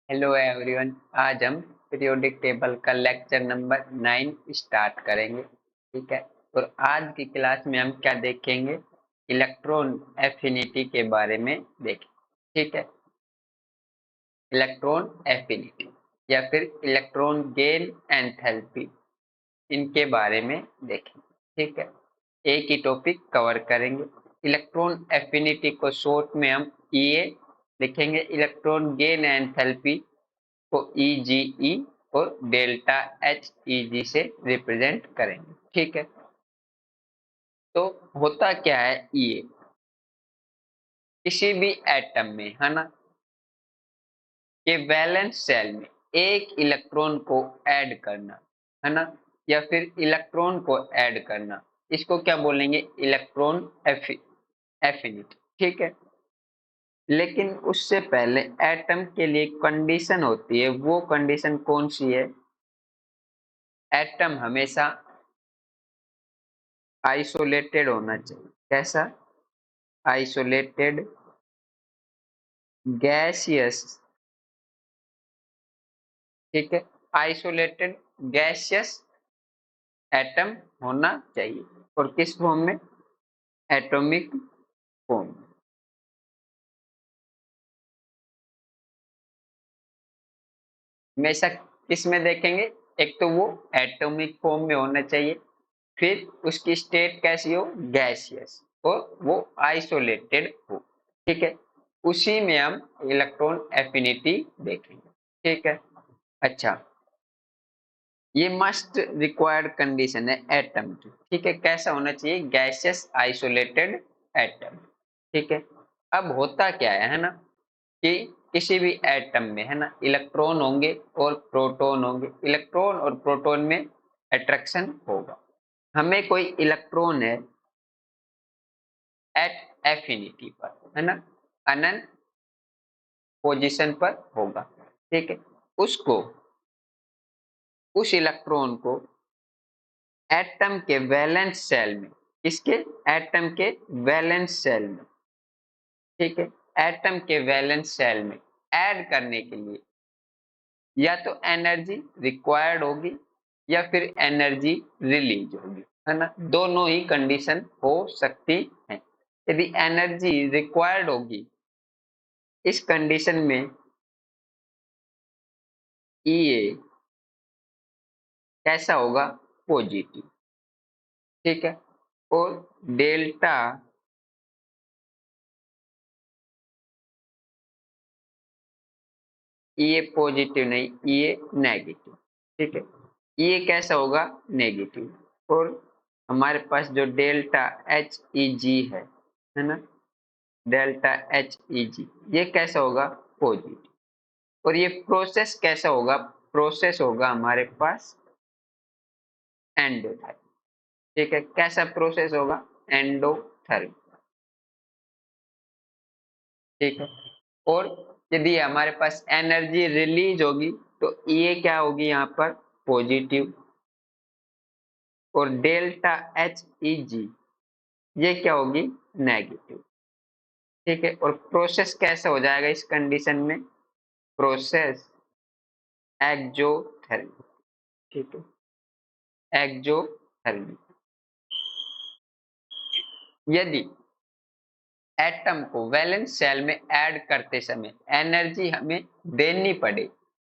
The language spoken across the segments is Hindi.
Hello everyone. आज हम पीरियोडिक टेबल का लेक्चर नंबर 9 स्टार्ट करेंगे। ठीक है। और आज की क्लास में हम क्या देखेंगे? इलेक्ट्रॉन एफिनिटी के बारे में देखेंगे। ठीक है। इलेक्ट्रॉन एफिनिटी या फिर इलेक्ट्रॉन गेन एंथैल्पी, इनके बारे में देखेंगे। ठीक है। एक ही टॉपिक कवर करेंगे। इलेक्ट्रॉन एफिनिटी को शॉर्ट में हम ईए लिखेंगे। इलेक्ट्रॉन गेन एंथैल्पी को ईजीई और डेल्टा एच ईजी से रिप्रेजेंट करेंगे। ठीक है। तो होता क्या है, ये किसी भी एटम में, है ना, कि वैलेंस सेल में एक इलेक्ट्रॉन को ऐड करना, है ना, या फिर इलेक्ट्रॉन को ऐड करना, इसको क्या बोलेंगे? Electron affinity. ठीक है। लेकिन उससे पहले एटम के लिए कंडीशन होती है। वो कंडीशन कौन सी है? एटम हमेशा आइसोलेटेड होना चाहिए। कैसा? Isolated gaseous. ठीक है। आइसोलेटेड गैसियस एटम होना चाहिए। और किस फॉर्म में? Atomic form. हमेशा किस में देखेंगे? एक तो वो एटॉमिक फॉर्म में होना चाहिए, फिर उसकी स्टेट कैसी हो? गैसियस, और वो आइसोलेटेड हो। ठीक है। उसी में हम इलेक्ट्रॉन एफिनिटी देखेंगे। ठीक है। अच्छा, ये मस्ट रिक्वायर्ड कंडीशन है एटम की। ठीक है। कैसा होना चाहिए? Gaseous isolated atom. ठीक है। अब होता क्या है ना, कि किसी भी एटम में, है ना, इलेक्ट्रॉन होंगे और प्रोटॉन होंगे। इलेक्ट्रॉन और प्रोटॉन में अट्रैक्शन होगा। हमें कोई इलेक्ट्रॉन है एट एफिनिटी पर, है ना, अनंत पोजीशन पर होगा। ठीक है। उसको उस इलेक्ट्रॉन को एटम के वैलेंस सेल में, इसके एटम के वैलेंस सेल में, ठीक है, एटम के वैलेंस सेल में ऐड करने के लिए या तो एनर्जी रिक्वायर्ड होगी या फिर एनर्जी रिलीज होगी, है ना। दोनों ही कंडीशन हो सकती है। यदि एनर्जी रिक्वायर्ड होगी, इस कंडीशन में ईए कैसा होगा? पॉजिटिव। ठीक है। और डेल्टा ये पॉजिटिव नहीं, ये नेगेटिव। ठीक है। ये कैसा होगा? नेगेटिव। और हमारे पास जो डेल्टा एच ई जी है ना, डेल्टा एच ई जी, ये कैसा होगा? पॉजिटिव। और ये प्रोसेस कैसा होगा? प्रोसेस होगा हमारे पास एंडोथर्म। ठीक है। कैसा प्रोसेस होगा? एंडोथर्म। ठीक है। और यदि हमारे पास एनर्जी रिलीज होगी तो ये क्या होगी? यहाँ पर पॉजिटिव। और डेल्टा एच ई जी, ये क्या होगी? नेगेटिव। ठीक है। और प्रोसेस कैसा हो जाएगा इस कंडीशन में? Process exothermic. ठीक है। एक्जोथर्मिक। यदि एटम को वैलेंस सेल में ऐड करते समय एनर्जी हमें देनी पड़े,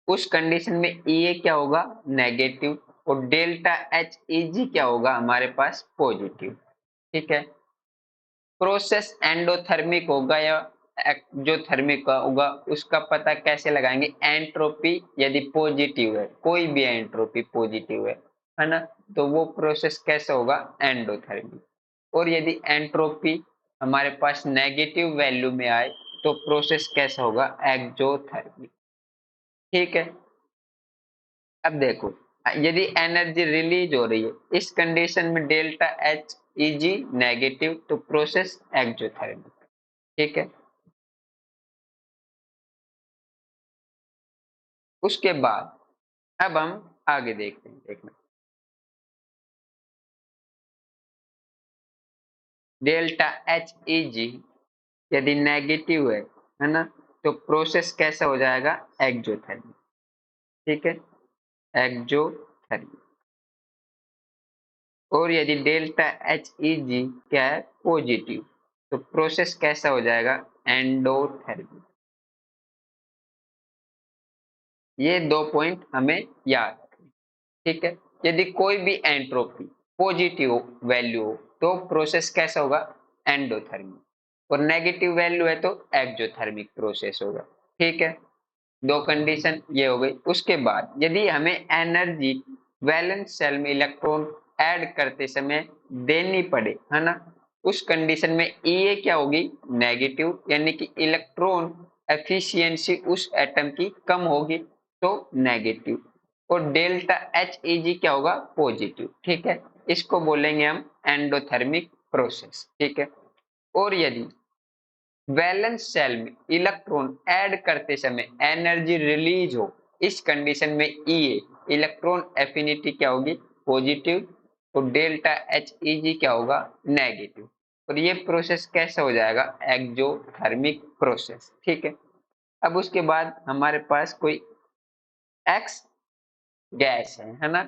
उस कंडीशन में ये क्या होगा? नेगेटिव। और डेल्टा एच ई जी क्या होगा? हमारे पास पॉजिटिव। ठीक है। प्रोसेस एंडोथर्मिक होगा या एक्जोथर्मिक होगा, उसका पता कैसे लगाएंगे? एंट्रोपी यदि पॉजिटिव है, कोई भी एंट्रोपी पॉजिटिव है ना, तो वो प्रोसेस कैसा होगा? एंडोथर्मिक। और यदि एंट्रोपी हमारे पास नेगेटिव वैल्यू में आए तो प्रोसेस कैसा होगा? एक्जोथर्मिक। ठीक है। अब देखो, यदि एनर्जी रिलीज हो रही है, इस कंडीशन में डेल्टा एच ई जी नेगेटिव, तो प्रोसेस एक्जोथर्मिक। ठीक है। उसके बाद अब हम आगे देखते हैं। देखना, डेल्टा एच ई जी यदि नेगेटिव है ना, तो प्रोसेस कैसा हो जाएगा, एक्जोथर्मिक। ठीक है, एक्जोथर्मिक। और यदि डेल्टा एच ई जी क्या है, पॉजिटिव, तो प्रोसेस कैसा हो जाएगा, एंडोथर्मिक। ये 2 पॉइंट हमें याद रखने। ठीक है, यदि कोई भी एंट्रोपी पॉजिटिव वैल्यू हो तो प्रोसेस कैसा होगा, एंडोथर्मिक। और नेगेटिव वैल्यू है तो एक्जोथर्मिक प्रोसेस होगा। ठीक है, दो कंडीशन ये हो गई। उसके बाद यदि हमें एनर्जी वैलेंस सेल में इलेक्ट्रॉन ऐड करते समय देनी पड़े, है ना, उस कंडीशन में ये क्या होगी, नेगेटिव, यानी कि इलेक्ट्रॉन एफिशिएंसी उस एटम की कम होगी, तो नेगेटिव। और डेल्टा एच ई जी क्या होगा, पॉजिटिव। ठीक है, इसको बोलेंगे हम एंडोथर्मिक प्रोसेस। ठीक है, और यदि वैलेंस सेल में इलेक्ट्रॉन ऐड करते समय एनर्जी रिलीज हो, इस कंडीशन में ई इलेक्ट्रॉन एफिनिटी क्या होगी, पॉजिटिव। और डेल्टा एच ई जी क्या होगा, नेगेटिव। और ये प्रोसेस कैसा हो जाएगा, एक्सोथर्मिक प्रोसेस। ठीक है, अब उसके बाद हमारे पास कोई एक्स गैस है ना,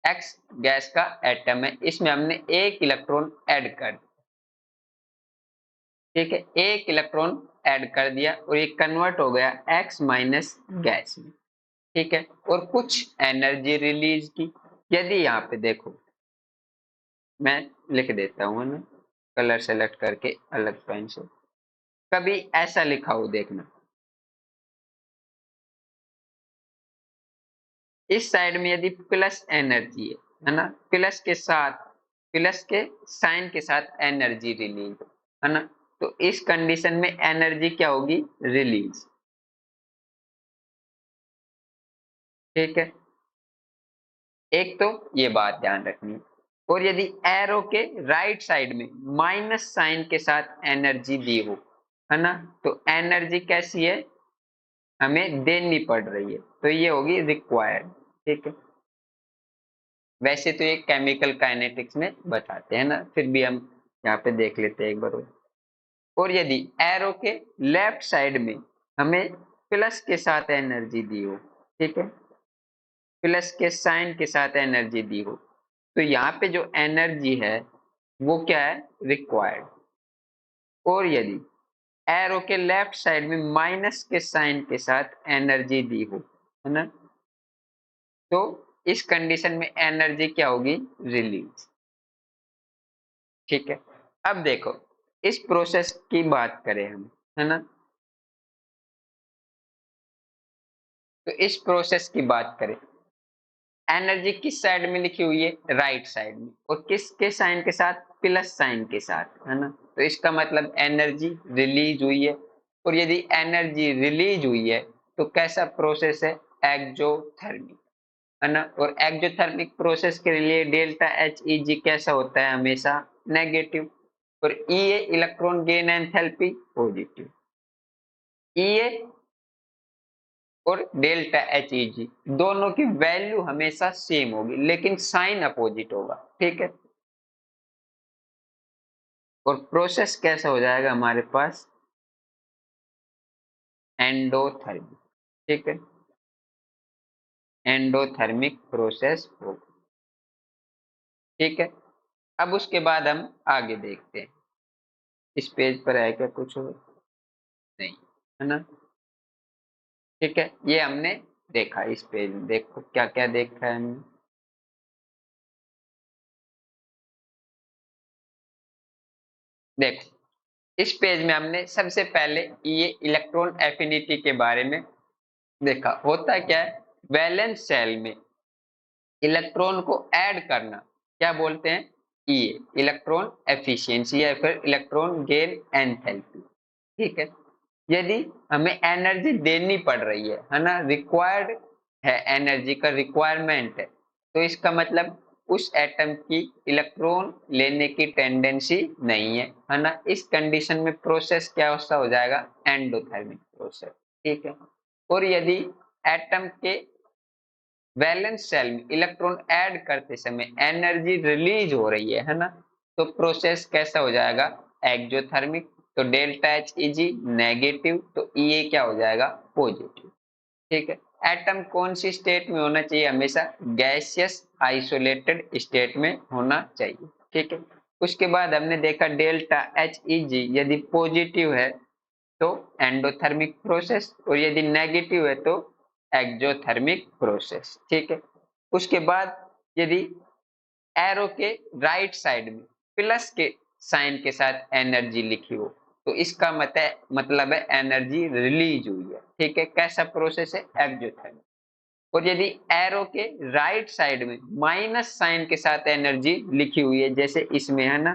एक्स गैस का एटम है, इसमें हमने एक इलेक्ट्रॉन ऐड कर दिया। ठीक है, एक इलेक्ट्रॉन ऐड कर दिया और ये कन्वर्ट हो गया एक्स माइनस गैस में। ठीक है, और कुछ एनर्जी रिलीज की। यदि यहाँ पे देखो, मैं लिख देता हूँ ना, कलर सेलेक्ट करके अलग पेन से, कभी ऐसा लिखा हो देखना, इस साइड में यदि प्लस एनर्जी है ना, प्लस के साइन के साथ एनर्जी रिलीज, है ना, तो इस कंडीशन में एनर्जी क्या होगी, रिलीज। ठीक है, एक तो ये बात ध्यान रखनी है। और यदि एरो के राइट साइड में माइनस साइन के साथ एनर्जी दी हो, है ना, तो एनर्जी कैसी है, हमें देनी पड़ रही है, तो ये होगी रिक्वायर्ड। ठीक है, वैसे तो ये केमिकल काइनेटिक्स में बताते हैं ना, फिर भी हम यहाँ पे देख लेते हैं एक बार। और यदि एरो के लेफ्ट साइड में हमें प्लस के साथ एनर्जी दी हो, ठीक है, प्लस के साइन के साथ एनर्जी दी हो, तो यहाँ पे जो एनर्जी है वो क्या है, रिक्वायर्ड। और यदि एरो के लेफ्ट साइड में माइनस के साइन के साथ एनर्जी दी हो, है ना, तो इस कंडीशन में एनर्जी क्या होगी, रिलीज। ठीक है, अब देखो, इस प्रोसेस की बात करें हम, है ना, तो इस प्रोसेस की बात करें, एनर्जी किस साइड में लिखी हुई है, राइट साइड में, और किसके साइन के साथ, प्लस साइन के साथ, है ना, तो इसका मतलब एनर्जी रिलीज हुई है। और यदि एनर्जी रिलीज हुई है तो कैसा प्रोसेस है, एक्सोथर्मिक, है ना। और एक्सोथर्मिक प्रोसेस के लिए डेल्टा एच ई जी कैसा होता है, हमेशा नेगेटिव। और ई ए इलेक्ट्रॉन गेन एंथैल्पी पॉजिटिव। ई ए और डेल्टा एच ई जी दोनों की वैल्यू हमेशा सेम होगी, लेकिन साइन अपोजिट होगा। ठीक है, और प्रोसेस कैसा हो जाएगा हमारे पास, एंडोथर्मिक। ठीक है, एंडोथर्मिक प्रोसेस होगा। ठीक है, अब उसके बाद हम आगे देखते हैं, इस पेज पर है क्या कुछ और, नहीं, है ना। ठीक है, ये हमने देखा, इस पेज में देखो क्या क्या देखा है हमने। देखो, इस पेज में हमने सबसे पहले ये इलेक्ट्रॉन एफिनिटी के बारे में देखा। होता क्या है, वैलेंस सेल में इलेक्ट्रॉन को ऐड करना क्या बोलते हैं, ये इलेक्ट्रॉन एफिशिएंसी या फिर इलेक्ट्रॉन गेन एंथैल्पी। ठीक है, यदि हमें एनर्जी देनी पड़ रही है ना, रिक्वायर्ड है, एनर्जी का रिक्वायरमेंट है, तो इसका मतलब उस एटम की इलेक्ट्रॉन लेने की टेंडेंसी नहीं है ना। इस कंडीशन में प्रोसेस क्या सा हो जाएगा, एंडोथर्मिक प्रोसेस। ठीक है, और यदि एटम के वैलेंस सेल में इलेक्ट्रॉन ऐड करते समय एनर्जी रिलीज हो रही है ना, तो प्रोसेस कैसा हो जाएगा, एक्सोथर्मिक। तो डेल्टा एच ई जी नेगेटिव, तो ई ए क्या हो जाएगा पॉजिटिव। ठीक है, एटम कौन सी स्टेट में होना चाहिए, हमेशा गैसियस आइसोलेटेड स्टेट में होना चाहिए। ठीक है, उसके बाद हमने देखा डेल्टा एच ई जी यदि पॉजिटिव है तो एंडोथर्मिक प्रोसेस, और यदि नेगेटिव है तो एक्सोथर्मिक प्रोसेस। ठीक है, उसके बाद यदि एरो के राइट साइड में प्लस के साइन के साथ एनर्जी लिखी हो तो इसका मतलब है एनर्जी रिलीज हुई है। ठीक है, कैसा प्रोसेस है, एक्सोथर्मिक। और यदि एरो के राइट साइड में माइनस साइन के साथ एनर्जी लिखी हुई है जैसे इसमें है ना,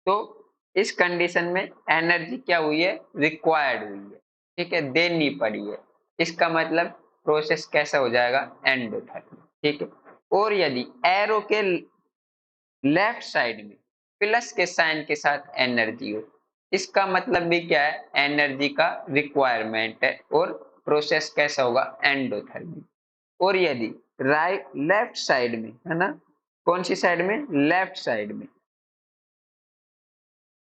तो इस कंडीशन में एनर्जी क्या हुई है, रिक्वायर्ड हुई है। ठीक है, देनी पड़ी है। इसका मतलब प्रोसेस कैसा हो जाएगा, एंडोथर्मिक। ठीक है, और यदि एरो के लेफ्ट साइड में प्लस के साइन के साथ एनर्जी हो, इसका मतलब भी क्या है, एनर्जी का रिक्वायरमेंट है, और प्रोसेस कैसा होगा, एंडोथर्मिक। और यदि राइट लेफ्ट साइड में है ना, कौन सी साइड में, लेफ्ट साइड में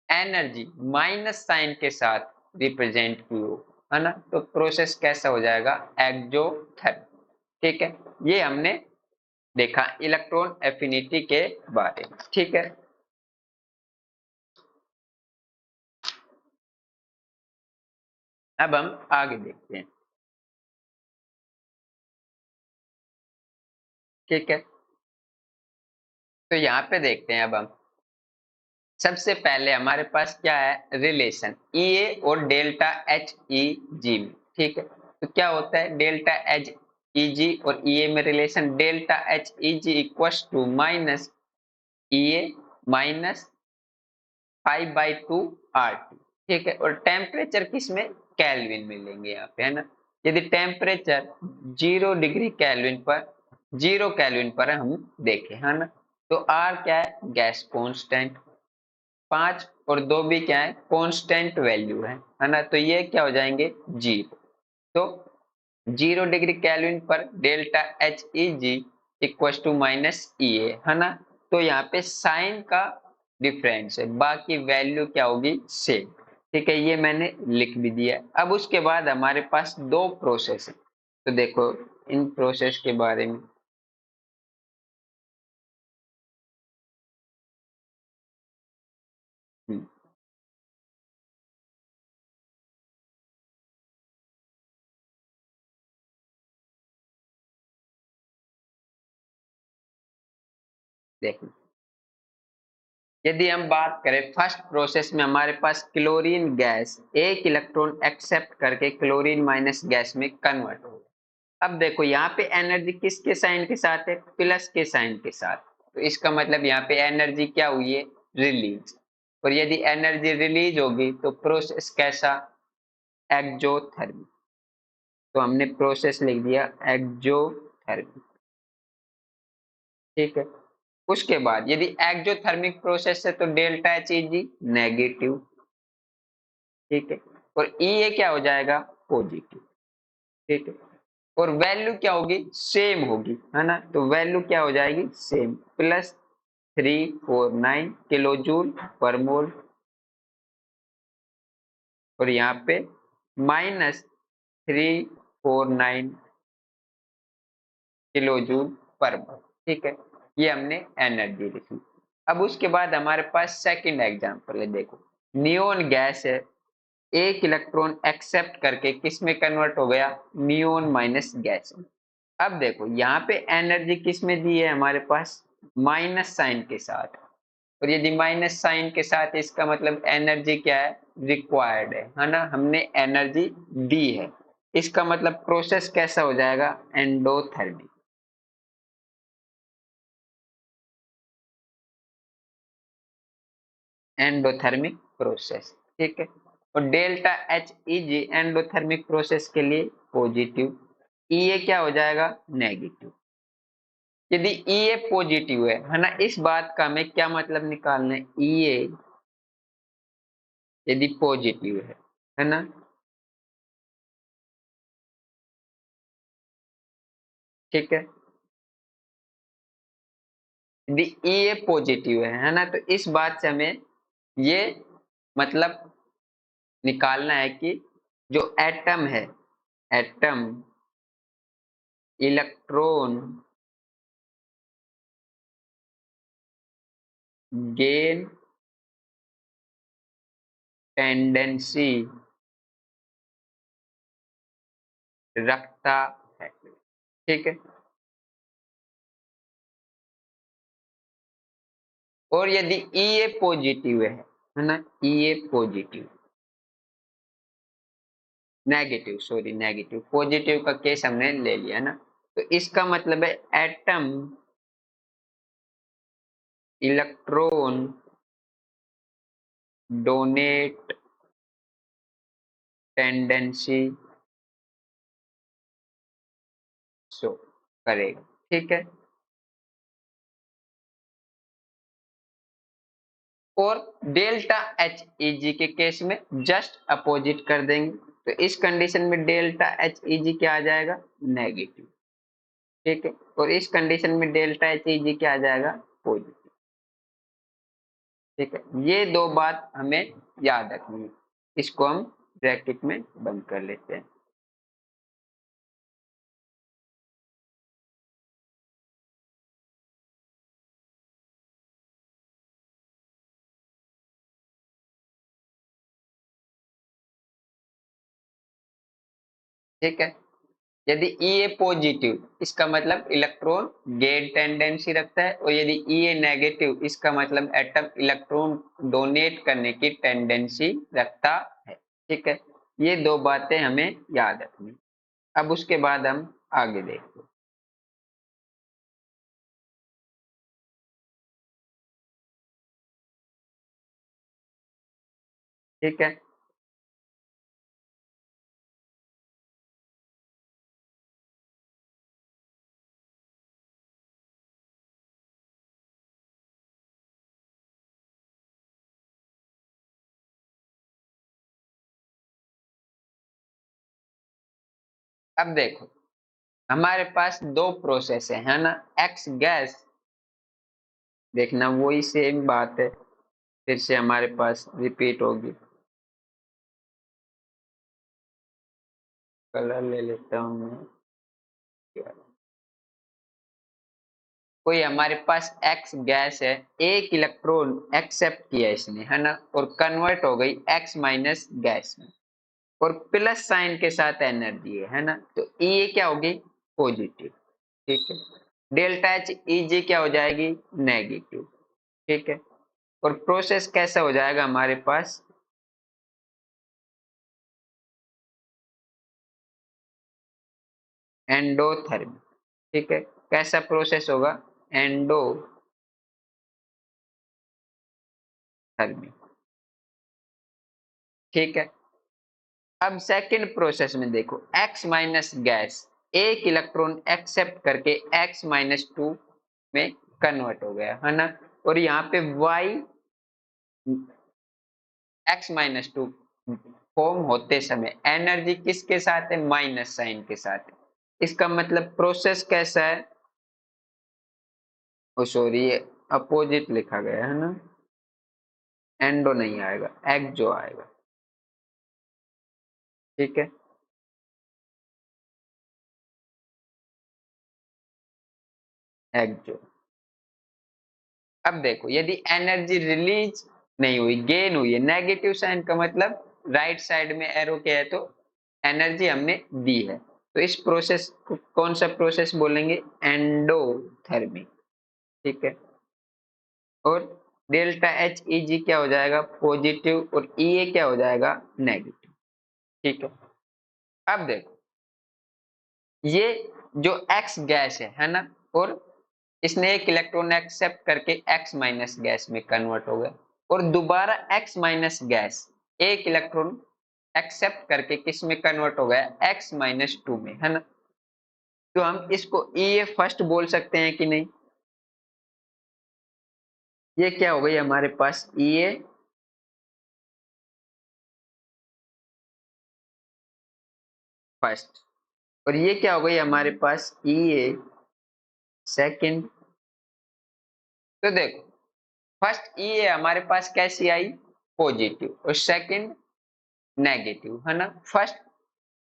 एनर्जी माइनस साइन के साथ रिप्रेजेंट की हो, है ना, तो प्रोसेस कैसा हो जाएगा, एक्सोथर्मिक। ठीक है, ये हमने देखा इलेक्ट्रॉन एफिनिटी के बारे में। ठीक है, अब हम आगे देखते हैं। ठीक है, तो यहाँ पे देखते हैं अब हम, सबसे पहले हमारे पास क्या है, रिलेशन ई ए और डेल्टा एच ई जी में। ठीक है, तो क्या होता है, डेल्टा एच ई जी और ई ए में relation delta H E G equal to minus E A minus 5/2 R T. ठीक है, और टेम्परेचर किसमें, केल्विन में लेंगे यहाँ पे, है ना। यदि टेम्परेचर 0 डिग्री केल्विन पर, 0 केल्विन पर हम देखें, है ना, तो आर क्या है, गैस कांस्टेंट, 5 और 2 भी क्या है, कांस्टेंट वैल्यू है ना, तो ये क्या हो जाएंगे, 0। तो 0 डिग्री केल्विन पर delta H E G equal to minus E A, है ना। तो यहाँ पे साइन का डिफरेंस है, बाकी वैल्यू क्या होगी, सेम। ठीक है, ये मैंने लिख भी दिया। अब उसके बाद हमारे पास दो प्रोसेस है, तो देखो इन प्रोसेस के बारे में। हम्म, देखो यदि हम बात करें फर्स्ट प्रोसेस में, हमारे पास क्लोरीन गैस एक इलेक्ट्रॉन एक्सेप्ट करके क्लोरीन माइनस गैस में कन्वर्ट हो। अब देखो यहाँ पे एनर्जी किसके साइन के साथ है, प्लस के साइन के साथ, तो इसका मतलब यहाँ पे एनर्जी क्या हुई है, रिलीज। और यदि एनर्जी रिलीज होगी तो प्रोसेस कैसा, एक्सोथर्मिक। तो हमने प्रोसेस लिख दिया एक्सोथर्मिक। ठीक है, उसके बाद यदि एक्सोथर्मिक प्रोसेस है तो डेल्टा एच ई जी नेगेटिव। ठीक है, और ई ए क्या हो जाएगा, पॉजिटिव। ठीक है, और वैल्यू क्या होगी, सेम होगी, है ना, तो वैल्यू क्या हो जाएगी, सेम, +349 किलो जूल पर मोल, और यहाँ पे -349 किलो जूल पर मोल। ठीक है, ये हमने एनर्जी लिखी। अब उसके बाद हमारे पास सेकंड एग्जांपल है, देखो नियोन गैस है, एक इलेक्ट्रॉन एक्सेप्ट करके किस में कन्वर्ट हो गया, नियोन माइनस गैस में। अब देखो यहाँ पे एनर्जी किस में दी है, हमारे पास माइनस साइन के साथ, और यदि माइनस साइन के साथ इसका मतलब एनर्जी क्या है, रिक्वायर्ड है ना, हमने एनर्जी दी है। इसका मतलब प्रोसेस कैसा हो जाएगा, एंडोथर्मिक। Endothermic process. ठीक है, और डेल्टा एच ई जी एंडोथर्मिक प्रोसेस के लिए पॉजिटिव, ई ए क्या हो जाएगा, नेगेटिव। यदि ई ए पॉजिटिव है ना, इस बात का हमें क्या मतलब निकालना है, ई ए यदि पॉजिटिव है ना, ठीक है, यदि ई ए पॉजिटिव है ना, तो इस बात से हमें ये मतलब निकालना है कि जो एटम है, एटम इलेक्ट्रॉन गेन टेंडेंसी रखता है। ठीक है, और यदि ई ए पॉजिटिव है ना, E A positive, negative, sorry negative, positive का केस हमने ले लिया ना, तो इसका मतलब है atom electron donate tendency show करेगा। ठीक है, और डेल्टा एच ई जी के केस में जस्ट अपोजिट कर देंगे, तो इस कंडीशन में डेल्टा एच ई जी क्या आ जाएगा, नेगेटिव। ठीक है, और इस कंडीशन में डेल्टा एच ई जी क्या आ जाएगा, पॉजिटिव। ठीक है, ये दो बात हमें याद रखनी है, इसको हम ब्रैकेट में बंद कर लेते हैं। ठीक है, यदि ई ए पॉजिटिव, इसका मतलब इलेक्ट्रॉन गेन टेंडेंसी रखता है, और यदि ई ए नेगेटिव, इसका मतलब एटम इलेक्ट्रॉन डोनेट करने की टेंडेंसी रखता है। ठीक है, ये दो बातें हमें याद रखनी। अब उसके बाद हम आगे देखते हैं। ठीक है, अब देखो हमारे पास दो प्रोसेस है ना, एक्स गैस, देखना वही सेम बात है, फिर से हमारे पास रिपीट होगी। कलर ले लेता हूँ मैं, कोई हमारे पास एक्स गैस है, एक इलेक्ट्रॉन एक्सेप्ट किया इसने, है ना, और कन्वर्ट हो गई एक्स माइनस गैस में, और प्लस साइन के साथ एनर्जी है ना, तो ये क्या होगी, पॉजिटिव। ठीक है, डेल्टा एच ई जी क्या हो जाएगी, नेगेटिव। ठीक है, और प्रोसेस कैसा हो जाएगा हमारे पास, एंडोथर्मी। ठीक है, कैसा प्रोसेस होगा, एंडोथर्मी। ठीक है, अब सेकंड प्रोसेस में देखो, x माइनस गैस एक इलेक्ट्रॉन एक्सेप्ट करके x माइनस टू में कन्वर्ट हो गया, है ना, और यहाँ पे y x minus two form होते समय एनर्जी किसके साथ है, माइनस साइन के साथ है। इसका मतलब प्रोसेस कैसा है, ओ सॉरी ये अपोजिट लिखा गया है ना, एंडो नहीं आएगा, एक्सो आएगा। ठीक है, एक्सो। अब देखो यदि एनर्जी रिलीज नहीं हुई, गेन हुई है, नेगेटिव साइन का मतलब राइट साइड में एरो के है, तो एनर्जी हमने दी है, तो इस प्रोसेस को कौन सा प्रोसेस बोलेंगे, एंडोथर्मी। ठीक है, और डेल्टा एच ई जी क्या हो जाएगा, पॉजिटिव, और ई ए क्या हो जाएगा, नेगेटिव। ठीक है, अब देखो ये जो एक्स गैस है ना, और इसने एक इलेक्ट्रॉन एक्सेप्ट करके एक्स माइनस गैस में कन्वर्ट हो गया, और दोबारा एक्स माइनस गैस एक इलेक्ट्रॉन एक्सेप्ट करके किस में कन्वर्ट हो गया, एक्स माइनस टू में, है ना, तो हम इसको ई ए फर्स्ट बोल सकते हैं कि नहीं, ये क्या हो गई हमारे पास, ई ए फर्स्ट, और ये क्या हो गई हमारे पास, ई ए सेकेंड। तो देखो फर्स्ट ई ए हमारे पास कैसी आई, पॉजिटिव और सेकंड नेगेटिव, है ना। फर्स्ट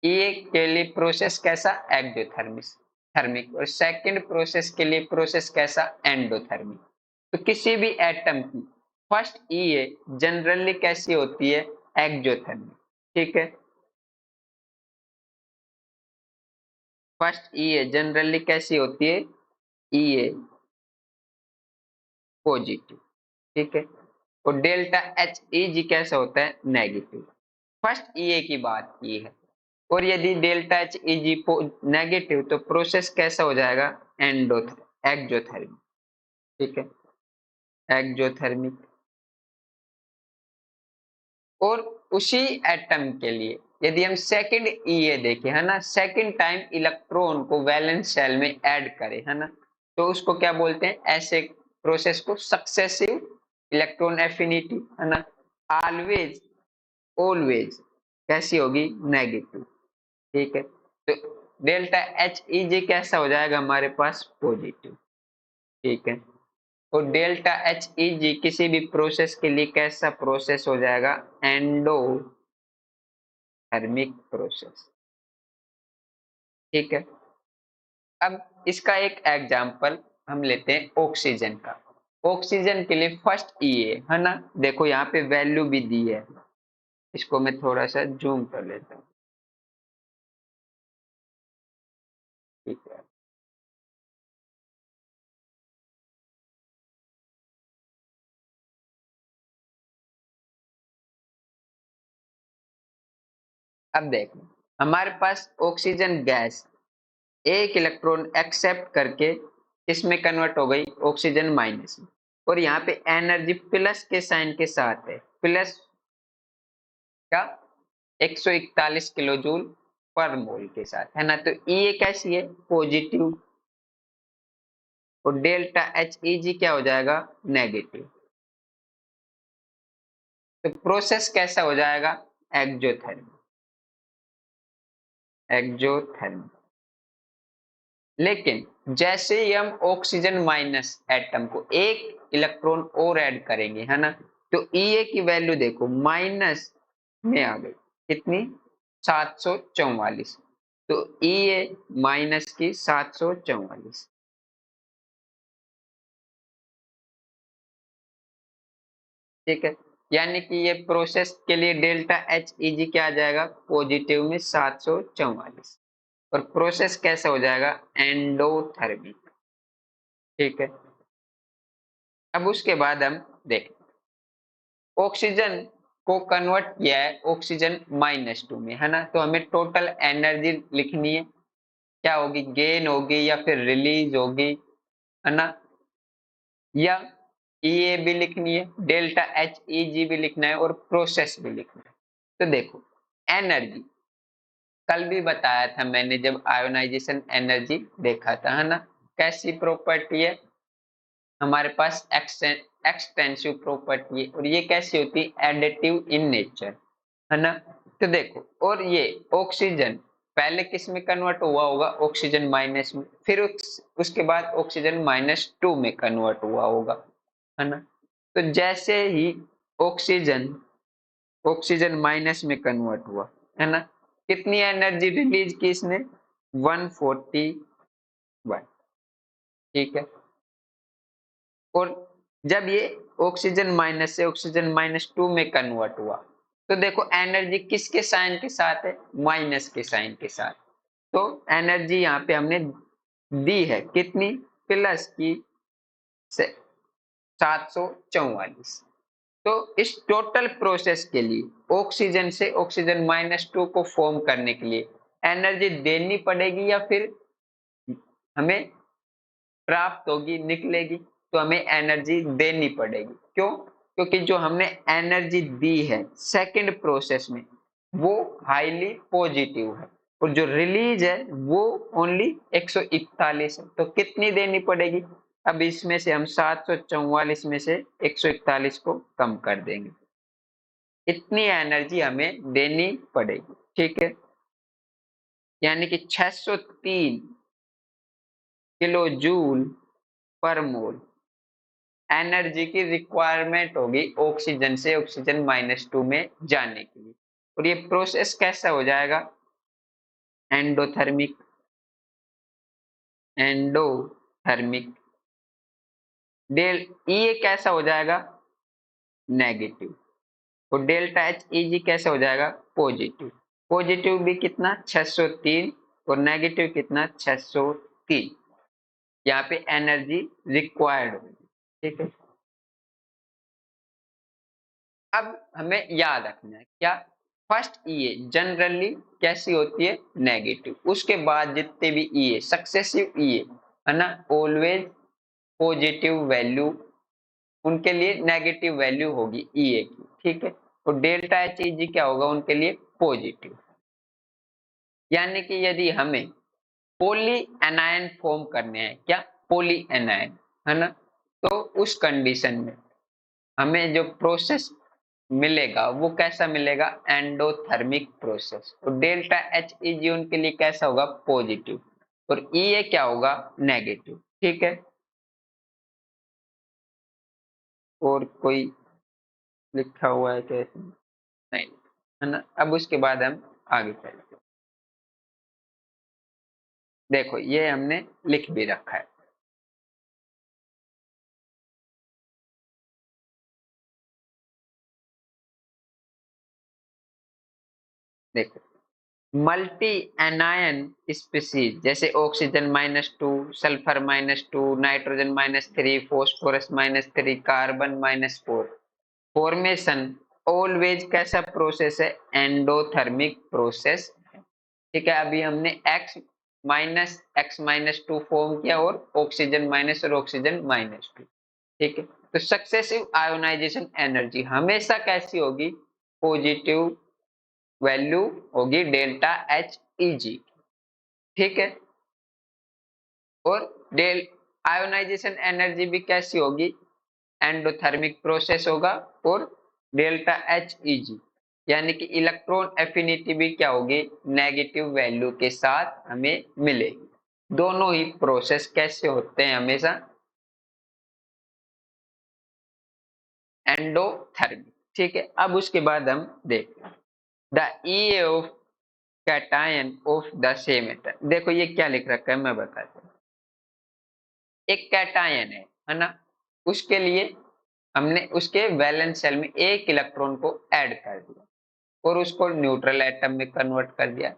ए के लिए प्रोसेस कैसा, एक्जोथर्मिक थर्मिक, और सेकंड प्रोसेस के लिए प्रोसेस कैसा, एंडोथर्मिक। तो किसी भी एटम की फर्स्ट ए जनरली कैसी होती है, एक्जोथर्मिक, ठीक है। फर्स्ट ए जनरली कैसी होती है, ए पॉजिटिव, ठीक है। और डेल्टा एच ई जी कैसा होता है, नेगेटिव। फर्स्ट ई की बात की है। और यदि डेल्टा एच ई जी नेगेटिव तो प्रोसेस कैसा हो जाएगा, एंडो एक्जोथर्मिक, ठीक है, एक्जोथर्मिक। और उसी एटम के लिए यदि हम सेकंड ई देखें, है ना, सेकंड टाइम इलेक्ट्रॉन को वैलेंस शेल में ऐड करें, है ना, तो उसको क्या बोलते हैं, ऐसे प्रोसेस को सक्सेसिव इलेक्ट्रॉन एफिनिटी, है ना। ऑलवेज ऑलवेज कैसी होगी, नेगेटिव, ठीक है। तो डेल्टा एच ई जी कैसा हो जाएगा हमारे पास, पॉजिटिव, ठीक है। और डेल्टा एच ई जी किसी भी प्रोसेस के लिए कैसा प्रोसेस हो जाएगा, एंडोथर्मिक प्रोसेस, ठीक है। अब इसका एक एग्जांपल हम लेते हैं ऑक्सीजन का। ऑक्सीजन के लिए फर्स्ट ई है ना, देखो यहाँ पे वैल्यू भी दी है। इसको मैं थोड़ा सा जूम कर लेता हूँ, ठीक है। अब देखो हमारे पास ऑक्सीजन गैस एक इलेक्ट्रॉन एक्सेप्ट करके इसमें कन्वर्ट हो गई ऑक्सीजन माइनस में, और यहाँ पे एनर्जी प्लस के साइन के साथ है, प्लस का 141 किलो जूल पर मोल के साथ, है ना। तो ये कैसी है, पॉजिटिव। और डेल्टा एच ई जी क्या हो जाएगा, नेगेटिव। तो प्रोसेस कैसा हो जाएगा, एक्जोथर्मिक, एक्जोथर्मिक। लेकिन जैसे ही हम ऑक्सीजन माइनस एटम को एक इलेक्ट्रॉन और ऐड करेंगे, है ना, तो ई की वैल्यू देखो माइनस में आ गई, कितनी, 744। तो ई माइनस की 744, ठीक है। यानी कि ये प्रोसेस के लिए डेल्टा एच ई जी क्या आ जाएगा, पॉजिटिव में 744। और प्रोसेस कैसा हो जाएगा, एंडोथर्मिक, ठीक है। अब उसके बाद हम देखें ऑक्सीजन को कन्वर्ट किया है ऑक्सीजन -2 में, है ना। तो हमें टोटल एनर्जी लिखनी है, क्या होगी, गेन होगी या फिर रिलीज होगी, है ना, या ई भी लिखनी है, डेल्टा एच ई जी भी लिखना है और प्रोसेस भी लिखना है। तो देखो एनर्जी कल भी बताया था मैंने जब आयोनाइजेशन एनर्जी देखा था, है ना। कैसी प्रॉपर्टी है हमारे पास, एक्सटेंसिव प्रॉपर्टी है, और ये कैसी होती है, एडिटिव इन नेचर, है ना। तो देखो और ये ऑक्सीजन पहले किस में कन्वर्ट हुआ होगा, ऑक्सीजन माइनस में, फिर उसके बाद ऑक्सीजन -2 में कन्वर्ट हुआ होगा, है ना। तो जैसे ही ऑक्सीजन ऑक्सीजन माइनस में कन्वर्ट हुआ, है ना, कितनी एनर्जी रिलीज की इसने, 141, ठीक है। और जब ये ऑक्सीजन माइनस से ऑक्सीजन -2 में कन्वर्ट हुआ, तो देखो एनर्जी किसके साइन के साथ है, माइनस के साइन के साथ। तो एनर्जी यहाँ पे हमने दी है कितनी, प्लस की 744। तो इस टोटल प्रोसेस के लिए ऑक्सीजन से ऑक्सीजन -2 को फॉर्म करने के लिए एनर्जी देनी पड़ेगी या फिर हमें प्राप्त होगी, निकलेगी, तो हमें एनर्जी देनी पड़ेगी। क्यों, क्योंकि जो हमने एनर्जी दी है सेकंड प्रोसेस में वो हाईली पॉजिटिव है, और जो रिलीज है वो ओनली 141 है। तो कितनी देनी पड़ेगी, अब इसमें से हम 744 में से 141 को कम कर देंगे, इतनी एनर्जी हमें देनी पड़ेगी, ठीक है। यानी कि 603 किलो जूल पर मोल, एनर्जी की रिक्वायरमेंट होगी ऑक्सीजन से ऑक्सीजन -2 में जाने के लिए। और ये प्रोसेस कैसा हो जाएगा? एंडोथर्मिक। एंडोथर्मिक। डेल ई कैसा हो जाएगा? नेगेटिव। और डेल्टा एच ई जी कैसे हो जाएगा? पॉजिटिव। पॉजिटिव भी कितना? 603। और नेगेटिव कितना? 603। यहाँ पे एनर्जी रिक्वायर्ड होगी। ठीक है, अब हमें याद रखना है क्या? फर्स्ट ईए जनरली कैसी होती है? नेगेटिव। उसके बाद जितने भी ईए सक्सेसिव ईए है ना, ऑलवेज पॉजिटिव वैल्यू, उनके लिए नेगेटिव वैल्यू होगी ईए की। ठीक है, तो डेल्टा एच ई जी क्या होगा उनके लिए? पॉजिटिव। यानी कि यदि हमें पोली एनायन फॉर्म करने हैं, क्या? पोली एनायन, है ना, तो उस कंडीशन में हमें जो प्रोसेस मिलेगा वो कैसा मिलेगा? Endothermic process. और डेल्टा एच ई जी उनके लिए कैसा होगा? पॉजिटिव। और ई ए क्या होगा? नेगेटिव। ठीक है, और कोई लिखा हुआ है कैसे? नहीं, है ना। अब उसके बाद हम आगे चलते हैं। देखो ये हमने लिख भी रखा है। देखो, मल्टी एनायन स्पीसीज जैसे oxygen -2, sulphur -2, nitrogen -3, phosphorus -3, carbon -4 formation always कैसा प्रोसेस है? Endothermic process. ठीक है, अभी हमने X-2 फॉर्म किया और ऑक्सीजन माइनस और ऑक्सीजन -2। ठीक है, तो सक्सेसिव आयोनाइजेशन एनर्जी हमेशा कैसी होगी? पॉजिटिव वैल्यू होगी डेल्टा एच ई जी। ठीक है, और डेल आयोनाइजेशन एनर्जी भी कैसी होगी? एंडोथर्मिक प्रोसेस होगा। और डेल्टा एच ई जी यानी कि इलेक्ट्रॉन एफिनिटी भी क्या होगी? नेगेटिव वैल्यू के साथ हमें मिलेगी। दोनों ही प्रोसेस कैसे होते हैं? हमेशा एंडोथर्मिक। ठीक है, अब उसके बाद हम देखते हैं the E of cation of the same atom. देखो ये क्या लिख रखा है मैं बताता हूँ। एक कैटायन है ना, उसके लिए हमने उसके वैलेंस शेल में एक इलेक्ट्रॉन को ऐड कर दिया और उसको न्यूट्रल एटम में कन्वर्ट कर दिया।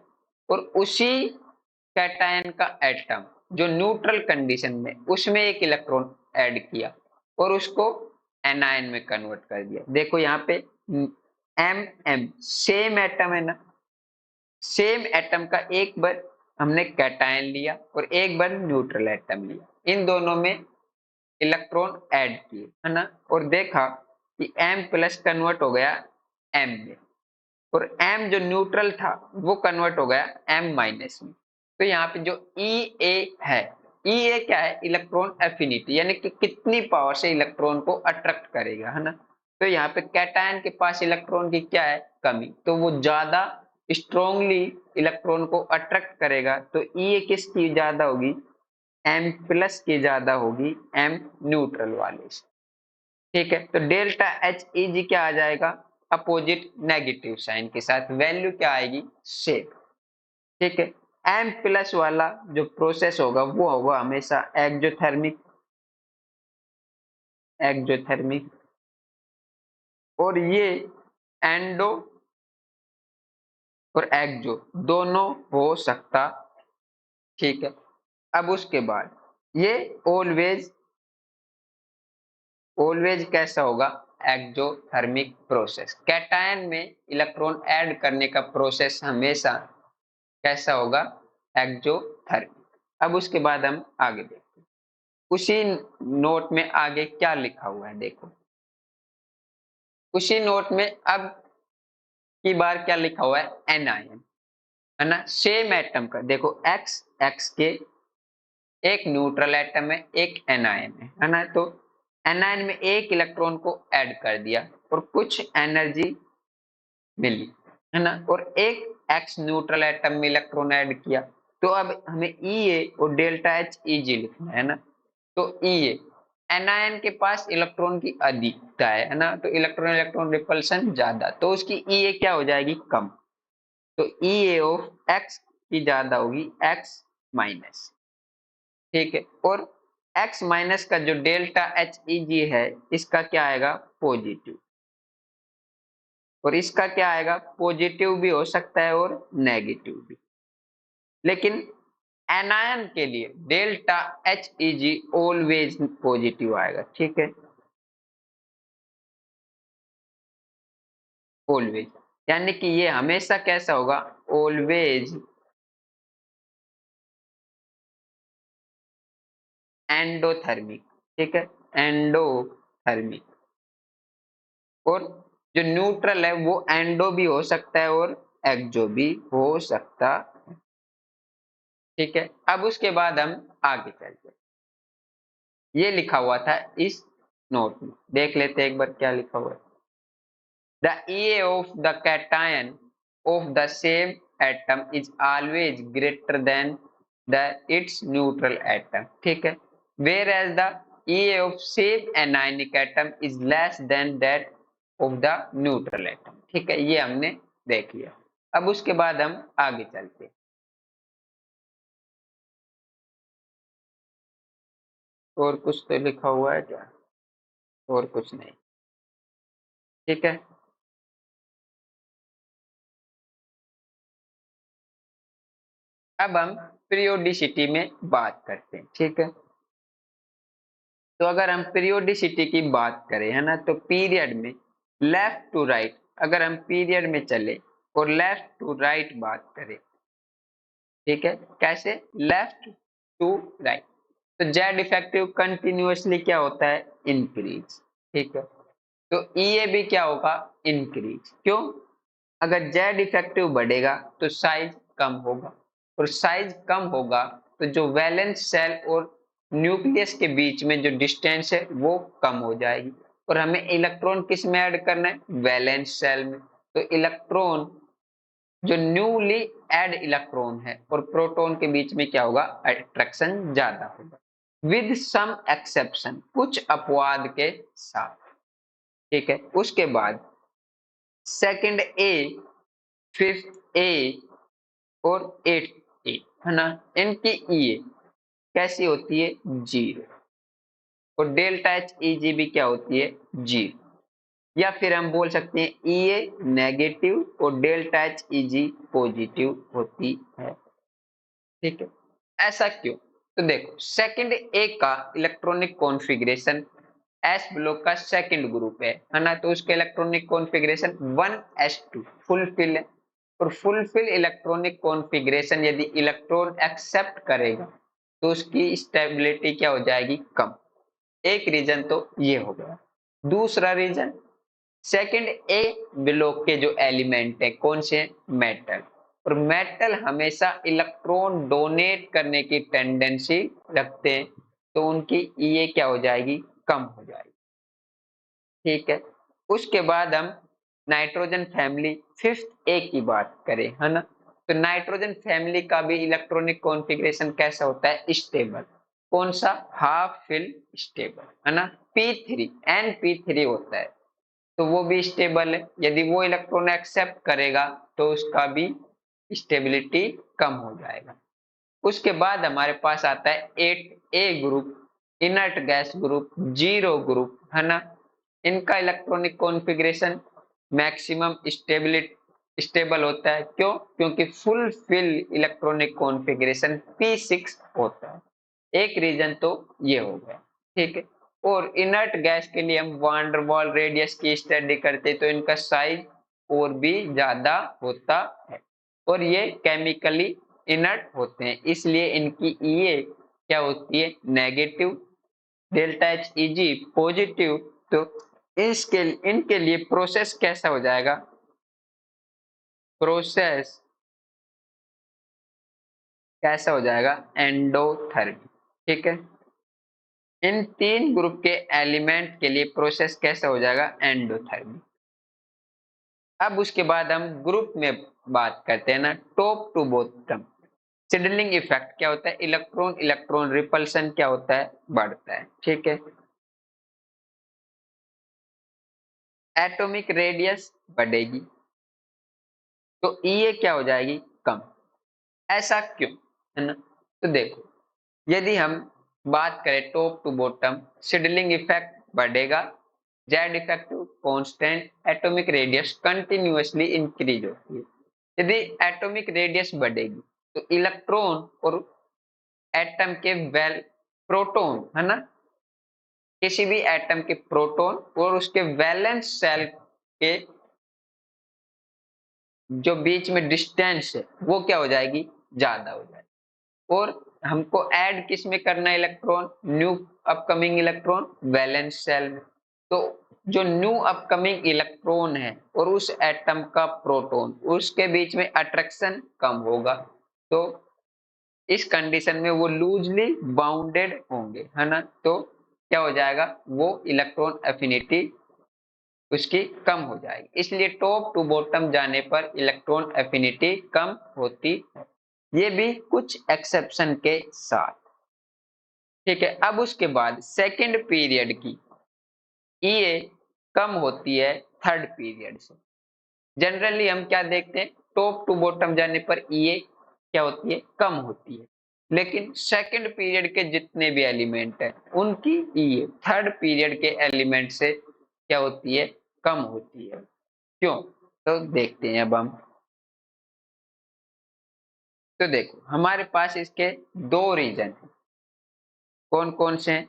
और उसी कैटायन का एटम जो न्यूट्रल कंडीशन में, उसमें एक इलेक्ट्रॉन ऐड किया और उसको एनायन में कन्वर्ट कर दिया। देखो यहाँ पे एम एम सेम एटम है ना, सेम एटम का एक बार हमने कैटायन लिया और एक बार न्यूट्रल एटम लिया, इन दोनों में इलेक्ट्रॉन ऐड किए, है ना, और देखा कि M प्लस कन्वर्ट हो गया M में और M जो न्यूट्रल था वो कन्वर्ट हो गया M माइनस में। तो यहाँ पे जो EA है, EA क्या है? इलेक्ट्रॉन एफिनिटी, यानी कि कितनी पावर से इलेक्ट्रॉन को अट्रैक्ट करेगा, है ना। तो यहाँ पे कैटायन के पास इलेक्ट्रॉन की क्या है? कमी, तो वो ज्यादा स्ट्रोंगली इलेक्ट्रॉन को अट्रैक्ट करेगा। तो EA किसकी ज्यादा होगी? M प्लस की ज्यादा होगी M न्यूट्रल वाले से। ठीक है, तो डेल्टा एच ई जी क्या आ जाएगा? अपोजिट नेगेटिव साइन के साथ, वैल्यू क्या आएगी? सेम। ठीक है, M प्लस वाला जो प्रोसेस होगा वो होगा हमेशा एक्जोथर्मिक। एक्जोथर्मिक। और ये एंडो और एक्जो दोनों हो सकता। ठीक है, अब उसके बाद ये ऑलवेज ऑलवेज कैसा होगा? Exothermic process. कैटायन में इलेक्ट्रॉन ऐड करने का प्रोसेस हमेशा कैसा होगा? एक्जोथर्मिक। अब उसके बाद हम आगे देखते हैं उसी नोट में आगे क्या लिखा हुआ है। देखो उसी नोट में अब की बार क्या लिखा हुआ है? एनायन, है ना, सेम एटम का। देखो एक्स एक्स के एक न्यूट्रल एटम है, एक एनायन है ना। तो एनायन में एक इलेक्ट्रॉन को ऐड कर दिया और कुछ एनर्जी मिली, है ना, और एक एक्स न्यूट्रल एटम में इलेक्ट्रॉन ऐड किया। तो अब हमें ई ए और डेल्टा एच ई जी लिखना है ना। तो ई ए एनायन के पास इलेक्ट्रॉन की अधिकता है ना, तो इलेक्ट्रॉन इलेक्ट्रॉन रिपल्शन ज्यादा, तो उसकी ईए क्या हो जाएगी, कम। तो ईए ऑफ एक्स की ज्यादा होगी एक्स माइनस, ठीक है। और एक्स माइनस का जो डेल्टा एच ई जी है, इसका क्या आएगा, पॉजिटिव। और इसका क्या आएगा, पॉजिटिव भी हो सकता है और नेगेटिव भी। लेकिन एनायन के लिए डेल्टा एच ई जी ऑलवेज पॉजिटिव आएगा, ठीक है, ऑलवेज। यानी कि ये हमेशा कैसा होगा, ऑलवेज एंडोथर्मिक, ठीक है, एंडोथर्मिक। और जो न्यूट्रल है वो एंडो भी हो सकता है और एक्सो भी हो सकता है, ठीक है। अब उसके बाद हम आगे चलते हैं। ये लिखा हुआ था इस नोट में, देख लेते हैं एक बार क्या लिखा हुआ है। The EA of the cation of the same atom is always greater than the its neutral atom, ठीक है। Whereas the EA of same anionic atom is less than that of the neutral atom, ठीक है, ये हमने देख लिया। अब उसके बाद हम आगे चलते हैं। और कुछ तो लिखा हुआ है क्या, और कुछ नहीं, ठीक है। अब हम पीरियोडिसिटी में बात करते हैं, ठीक है। तो अगर हम पीरियोडिसिटी की बात करें, है ना, तो पीरियड में लेफ्ट टू राइट, अगर हम पीरियड में चले और लेफ्ट टू राइट बात करें, ठीक है, कैसे, लेफ्ट टू राइट, तो जेड इफेक्टिव कंटिन्यूअसली क्या होता है, इंक्रीज, ठीक है। तो ईए भी क्या होगा, इंक्रीज, क्यों, अगर जेड इफेक्टिव बढ़ेगा तो साइज कम होगा, और साइज कम होगा तो जो वैलेंस सेल और न्यूक्लियस के बीच में जो डिस्टेंस है वो कम हो जाएगी, और हमें इलेक्ट्रॉन किस में ऐड करना है, वैलेंस सेल में। तो इलेक्ट्रॉन जो न्यूली ऐड इलेक्ट्रॉन है और प्रोटॉन के बीच में क्या होगा, अट्रैक्शन ज्यादा होगा, विद सम एक्सेप्शन, कुछ अपवाद के साथ, ठीक है। उसके बाद सेकंड ए, फिफ्थ ए और एट्थ ए, है ना, इनकी ईए कैसी होती है, जीरो। और डेल्टा एच ई जी भी क्या होती है, जीरो। या फिर हम बोल सकते हैं ईए नेगेटिव और डेल्टा एच ई जी पॉजिटिव होती है, ठीक है। ऐसा क्यों, तो देखो सेकंड ए का इलेक्ट्रॉनिक कॉन्फ़िगरेशन एस ब्लॉक का सेकंड ग्रुप है ना, तो उसका इलेक्ट्रॉनिक कॉन्फ़िगरेशन 1s2 फुलफिल है। और फुलफिल इलेक्ट्रॉनिक कॉन्फ़िगरेशन यदि इलेक्ट्रॉन एक्सेप्ट करेगा तो उसकी स्टेबिलिटी क्या हो जाएगी, कम। एक रीजन तो ये हो गया। दूसरा रीजन, सेकंड ए ब्लॉक के जो एलिमेंट है कौन से, मेटल, और मेटल हमेशा इलेक्ट्रॉन डोनेट करने की टेंडेंसी रखते हैं, तो उनकी ईए क्या हो जाएगी, कम हो जाएगी, ठीक है। उसके बाद हम नाइट्रोजन फैमिली फिफ्थ ए की बात करें, है ना, तो नाइट्रोजन फैमिली का भी इलेक्ट्रॉनिक कॉन्फ़िगरेशन कैसा होता है, स्टेबल। कौन सा, हाफ फिल स्टेबल, है ना, P3 Np3 होता है, तो वो भी स्टेबल है। यदि वो इलेक्ट्रॉन एक्सेप्ट करेगा तो उसका भी स्टेबिलिटी कम हो जाएगा। उसके बाद हमारे पास आता है 8A group, inert gas group, zero group, है ना। इनका electronic configuration maximum stability stable होता है, क्यों, क्योंकि full fill electronic configuration P6 होता है। एक रीजन तो ये हो गया, ठीक है। और इनर्ट गैस के लिए हम वांडरवाल रेडियस की स्टडी करते तो इनका साइज और भी ज्यादा होता है, और ये केमिकली इनर्ट होते हैं, इसलिए इनकी ईए क्या होती है, नेगेटिव, डेल्टा एच ई जी पॉजिटिव। तो इसके इनके लिए प्रोसेस कैसा हो जाएगा, प्रोसेस कैसा हो जाएगा, एंडोथर्मी, ठीक है। इन तीन ग्रुप के एलिमेंट के लिए प्रोसेस कैसा हो जाएगा, एंडोथर्मी। अब उसके बाद हम ग्रुप में बात करते हैं ना, top to bottom shielding effect क्या होता है, इलेक्ट्रॉन इलेक्ट्रॉन रिपल्सन क्या होता है, बढ़ता है, ठीक है। एटॉमिक रेडियस बढ़ेगी, तो ये क्या हो जाएगी, कम। ऐसा क्यों, है ना? तो देखो, यदि हम बात करें top to bottom, shielding effect बढ़ेगा, Z effective constant, atomic radius continuously increase होती है। यदि एटॉमिक रेडियस बढ़ेगी तो इलेक्ट्रॉन और एटम के प्रोटॉन, है ना, किसी भी एटम के प्रोटॉन और उसके वैलेंस शेल के जो बीच में डिस्टेंस है वो क्या हो जाएगी, ज्यादा हो जाएगी। और हमको ऐड किस में करना है, electron, new upcoming electron valence shell में। तो जो न्यू अपकमिंग इलेक्ट्रॉन है और उस एटम का प्रोटॉन, उसके बीच में अट्रैक्शन कम होगा, तो इस कंडीशन में वो लूजली बाउंडेड होंगे, है ना? तो क्या हो जाएगा, वो इलेक्ट्रॉन एफिनिटी उसकी कम हो जाएगी, इसलिए टॉप टू बॉटम जाने पर इलेक्ट्रॉन एफिनिटी कम होती है, ये भी कुछ एक्सेप्शन के साथ। ठीक है, अब उसके बाद सेकंड पीरियड की ईए कम होती है थर्ड पीरियड से। जनरली हम क्या देखते हैं, टॉप टू बॉटम जाने पर ईए क्या होती है, कम होती है, लेकिन सेकंड पीरियड के जितने भी एलिमेंट हैं उनकी ईए थर्ड पीरियड के एलिमेंट से क्या होती है, कम होती है। क्यों, तो देखते हैं अब हम। तो देखो, हमारे पास इसके दो रीजन हैं, कौन कौन से हैं?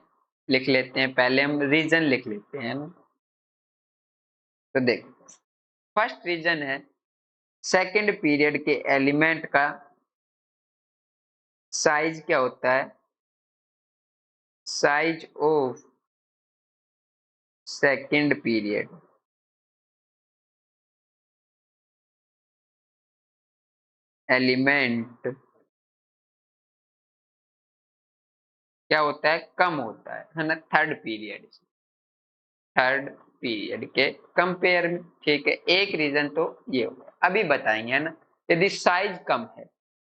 लिख लेते हैं, पहले हम रीजन लिख लेते हैं ना। तो देखो, फर्स्ट रीजन है सेकंड पीरियड के एलिमेंट का साइज क्या होता है, size of second period element क्या होता है, कम होता है ना, थर्ड पीरियड से, थर्ड पीरियड के कंपेयर में। ठीक है, एक रीजन तो ये होगा, अभी बताएंगे, है ना। यदि साइज कम है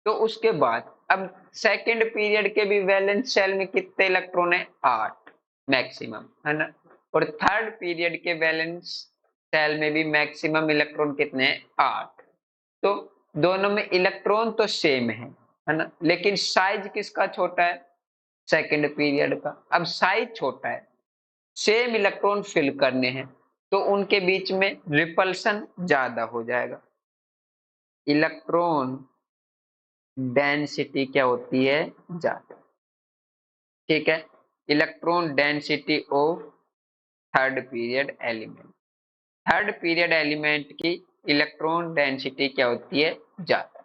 तो उसके बाद अब सेकंड पीरियड के भी वैलेंस शेल में कितने इलेक्ट्रॉन है, 8 मैक्सिमम, है ना। और थर्ड पीरियड के वैलेंस शेल में भी मैक्सिमम इलेक्ट्रॉन कितने हैं, 8। तो दोनों में इलेक्ट्रॉन तो सेम है ना, लेकिन साइज किसका छोटा है, सेकंड पीरियड का। अब साइज छोटा है, सेम इलेक्ट्रॉन फिल करने हैं, तो उनके बीच में रिपल्सन ज्यादा हो जाएगा, इलेक्ट्रॉन डेंसिटी क्या होती है, ज्यादा। ठीक है, electron density of third period element, third period element की इलेक्ट्रॉन डेंसिटी क्या होती है, ज्यादा।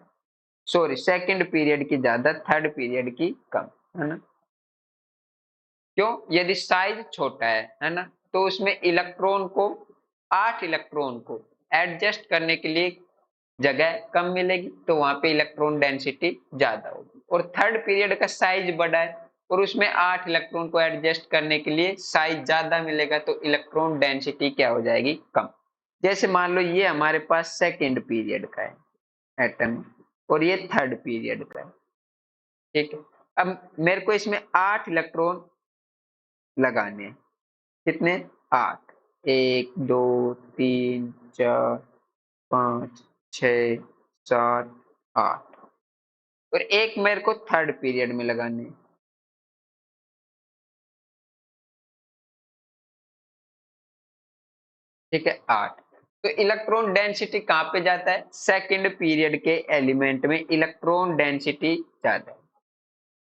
सॉरी, सेकंड पीरियड की ज्यादा, थर्ड पीरियड की कम, है ना। क्यों, यदि साइज छोटा है ना, तो उसमें इलेक्ट्रॉन को, 8 इलेक्ट्रॉन को एडजस्ट करने के लिए जगह कम मिलेगी, तो वहां पे इलेक्ट्रॉन डेंसिटी ज्यादा होगी। और थर्ड पीरियड का साइज बड़ा है और उसमें 8 इलेक्ट्रॉन को एडजस्ट करने के लिए साइज ज्यादा मिलेगा, तो इलेक्ट्रॉन डेंसिटी क्या हो जाएगी, कम। जैसे मान लो ये हमारे पास सेकेंड पीरियड का है एटम, और ये थर्ड पीरियड का है। ठीक है, अब मेरे को इसमें 8 इलेक्ट्रॉन लगाने हैं, कितने, 8, 1 2 3 4 5 6 7 8, और एक मेरे को थर्ड पीरियड में लगाने हैं। ठीक है, 8। तो इलेक्ट्रॉन डेंसिटी कहाँ पे जाता है, सेकंड पीरियड के एलिमेंट में इलेक्ट्रॉन डेंसिटी ज्यादा है।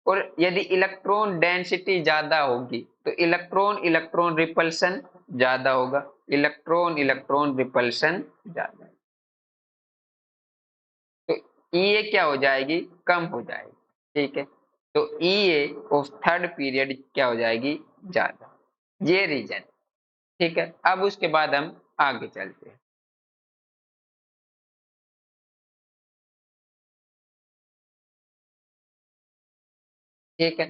और यदि इलेक्ट्रॉन डेंसिटी ज्यादा होगी तो इलेक्ट्रॉन इलेक्ट्रॉन रिपल्सन ज्यादा होगा, इलेक्ट्रॉन इलेक्ट्रॉन रिपल्सन ज्यादा। तो ये क्या हो जाएगी, कम हो जाएगी। ठीक है, तो ये ऑफ थर्ड पीरियड क्या हो जाएगी, ज्यादा, ये रीजन। ठीक है, अब उसके बाद हम आगे चलते हैं। ठीक है,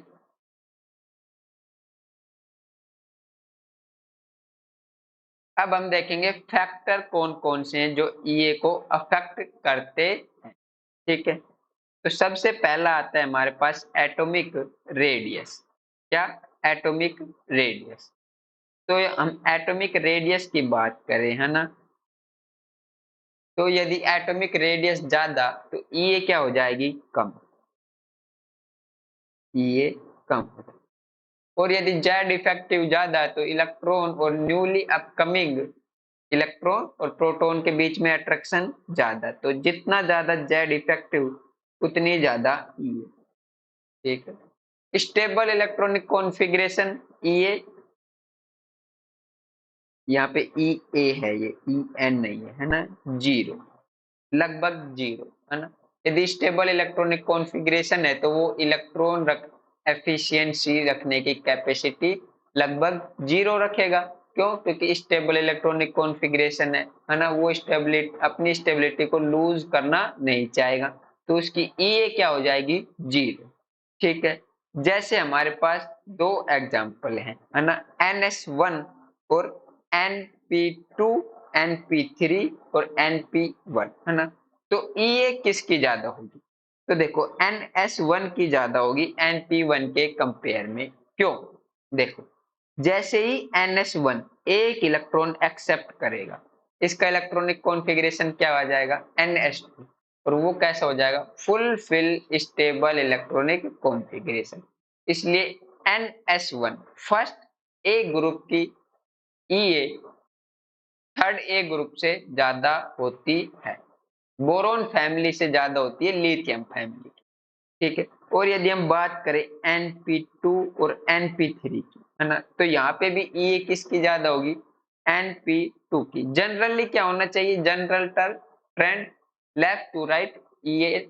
अब हम देखेंगे फैक्टर कौन कौन से हैं जो ईए को अफेक्ट करते हैं। ठीक है, तो सबसे पहला आता है हमारे पास एटॉमिक रेडियस। क्या, एटॉमिक रेडियस। तो हम एटॉमिक रेडियस की बात करें, है ना, तो यदि एटॉमिक रेडियस ज्यादा तो ये क्या हो जाएगी, कम, ये कम हो जाएगी। और यदि जेड इफेक्टिव ज्यादा है तो इलेक्ट्रॉन और न्यूली अपकमिंग इलेक्ट्रॉन और प्रोटॉन के बीच में अट्रैक्शन ज्यादा, तो जितना ज्यादा जेड इफेक्टिव उतनी ज्यादा ई है। ठीक है, स्टेबल इलेक्ट्रॉनिक कॉन्फ़िगरेशन ये, यहाँ पे ई ए है, ये ई एन नहीं है ना, जीरो, लगभग जीरो, है ना। यदि स्टेबल इलेक्ट्रॉनिक कॉन्फ़िगरेशन है तो वो इलेक्ट्रॉन रख एफिशिएंसी रखने की कैपेसिटी लगभग जीरो रखेगा। क्यों? क्योंकि स्टेबल इलेक्ट्रॉनिक कॉन्फ़िगरेशन है ना, वो स्टेबिलिटी अपनी स्टेबिलिटी को लूज करना नहीं चाहेगा, तो उसकी ई क्या हो जाएगी, जीरो। ठीक है, जैसे हमारे पास दो एग्जाम्पल है ना, NS1 और NP2, NP3 और NP1, है ना। तो ये किसकी ज्यादा होगी? तो देखो NS1 की ज्यादा होगी NP1 के कंपेयर में। क्यों? देखो, जैसे ही NS1 एक इलेक्ट्रॉन एक्सेप्ट करेगा, इसका इलेक्ट्रॉनिक कॉन्फ़िगरेशन क्या आ जाएगा, NS2, और वो कैसा हो जाएगा, full fill stable electronic configuration. इसलिए NS1 फर्स्ट ए ग्रुप की ई थर्ड ए ग्रुप से ज्यादा होती है, बोरोन फैमिली से ज्यादा होती है लिथियम फैमिली की। ठीक है, और यदि हम बात करें NP2 और NP3 की, है ना, तो यहाँ पे भी ई किसकी ज्यादा होगी, NP2 की। जनरली क्या होना चाहिए, general trend left to right ये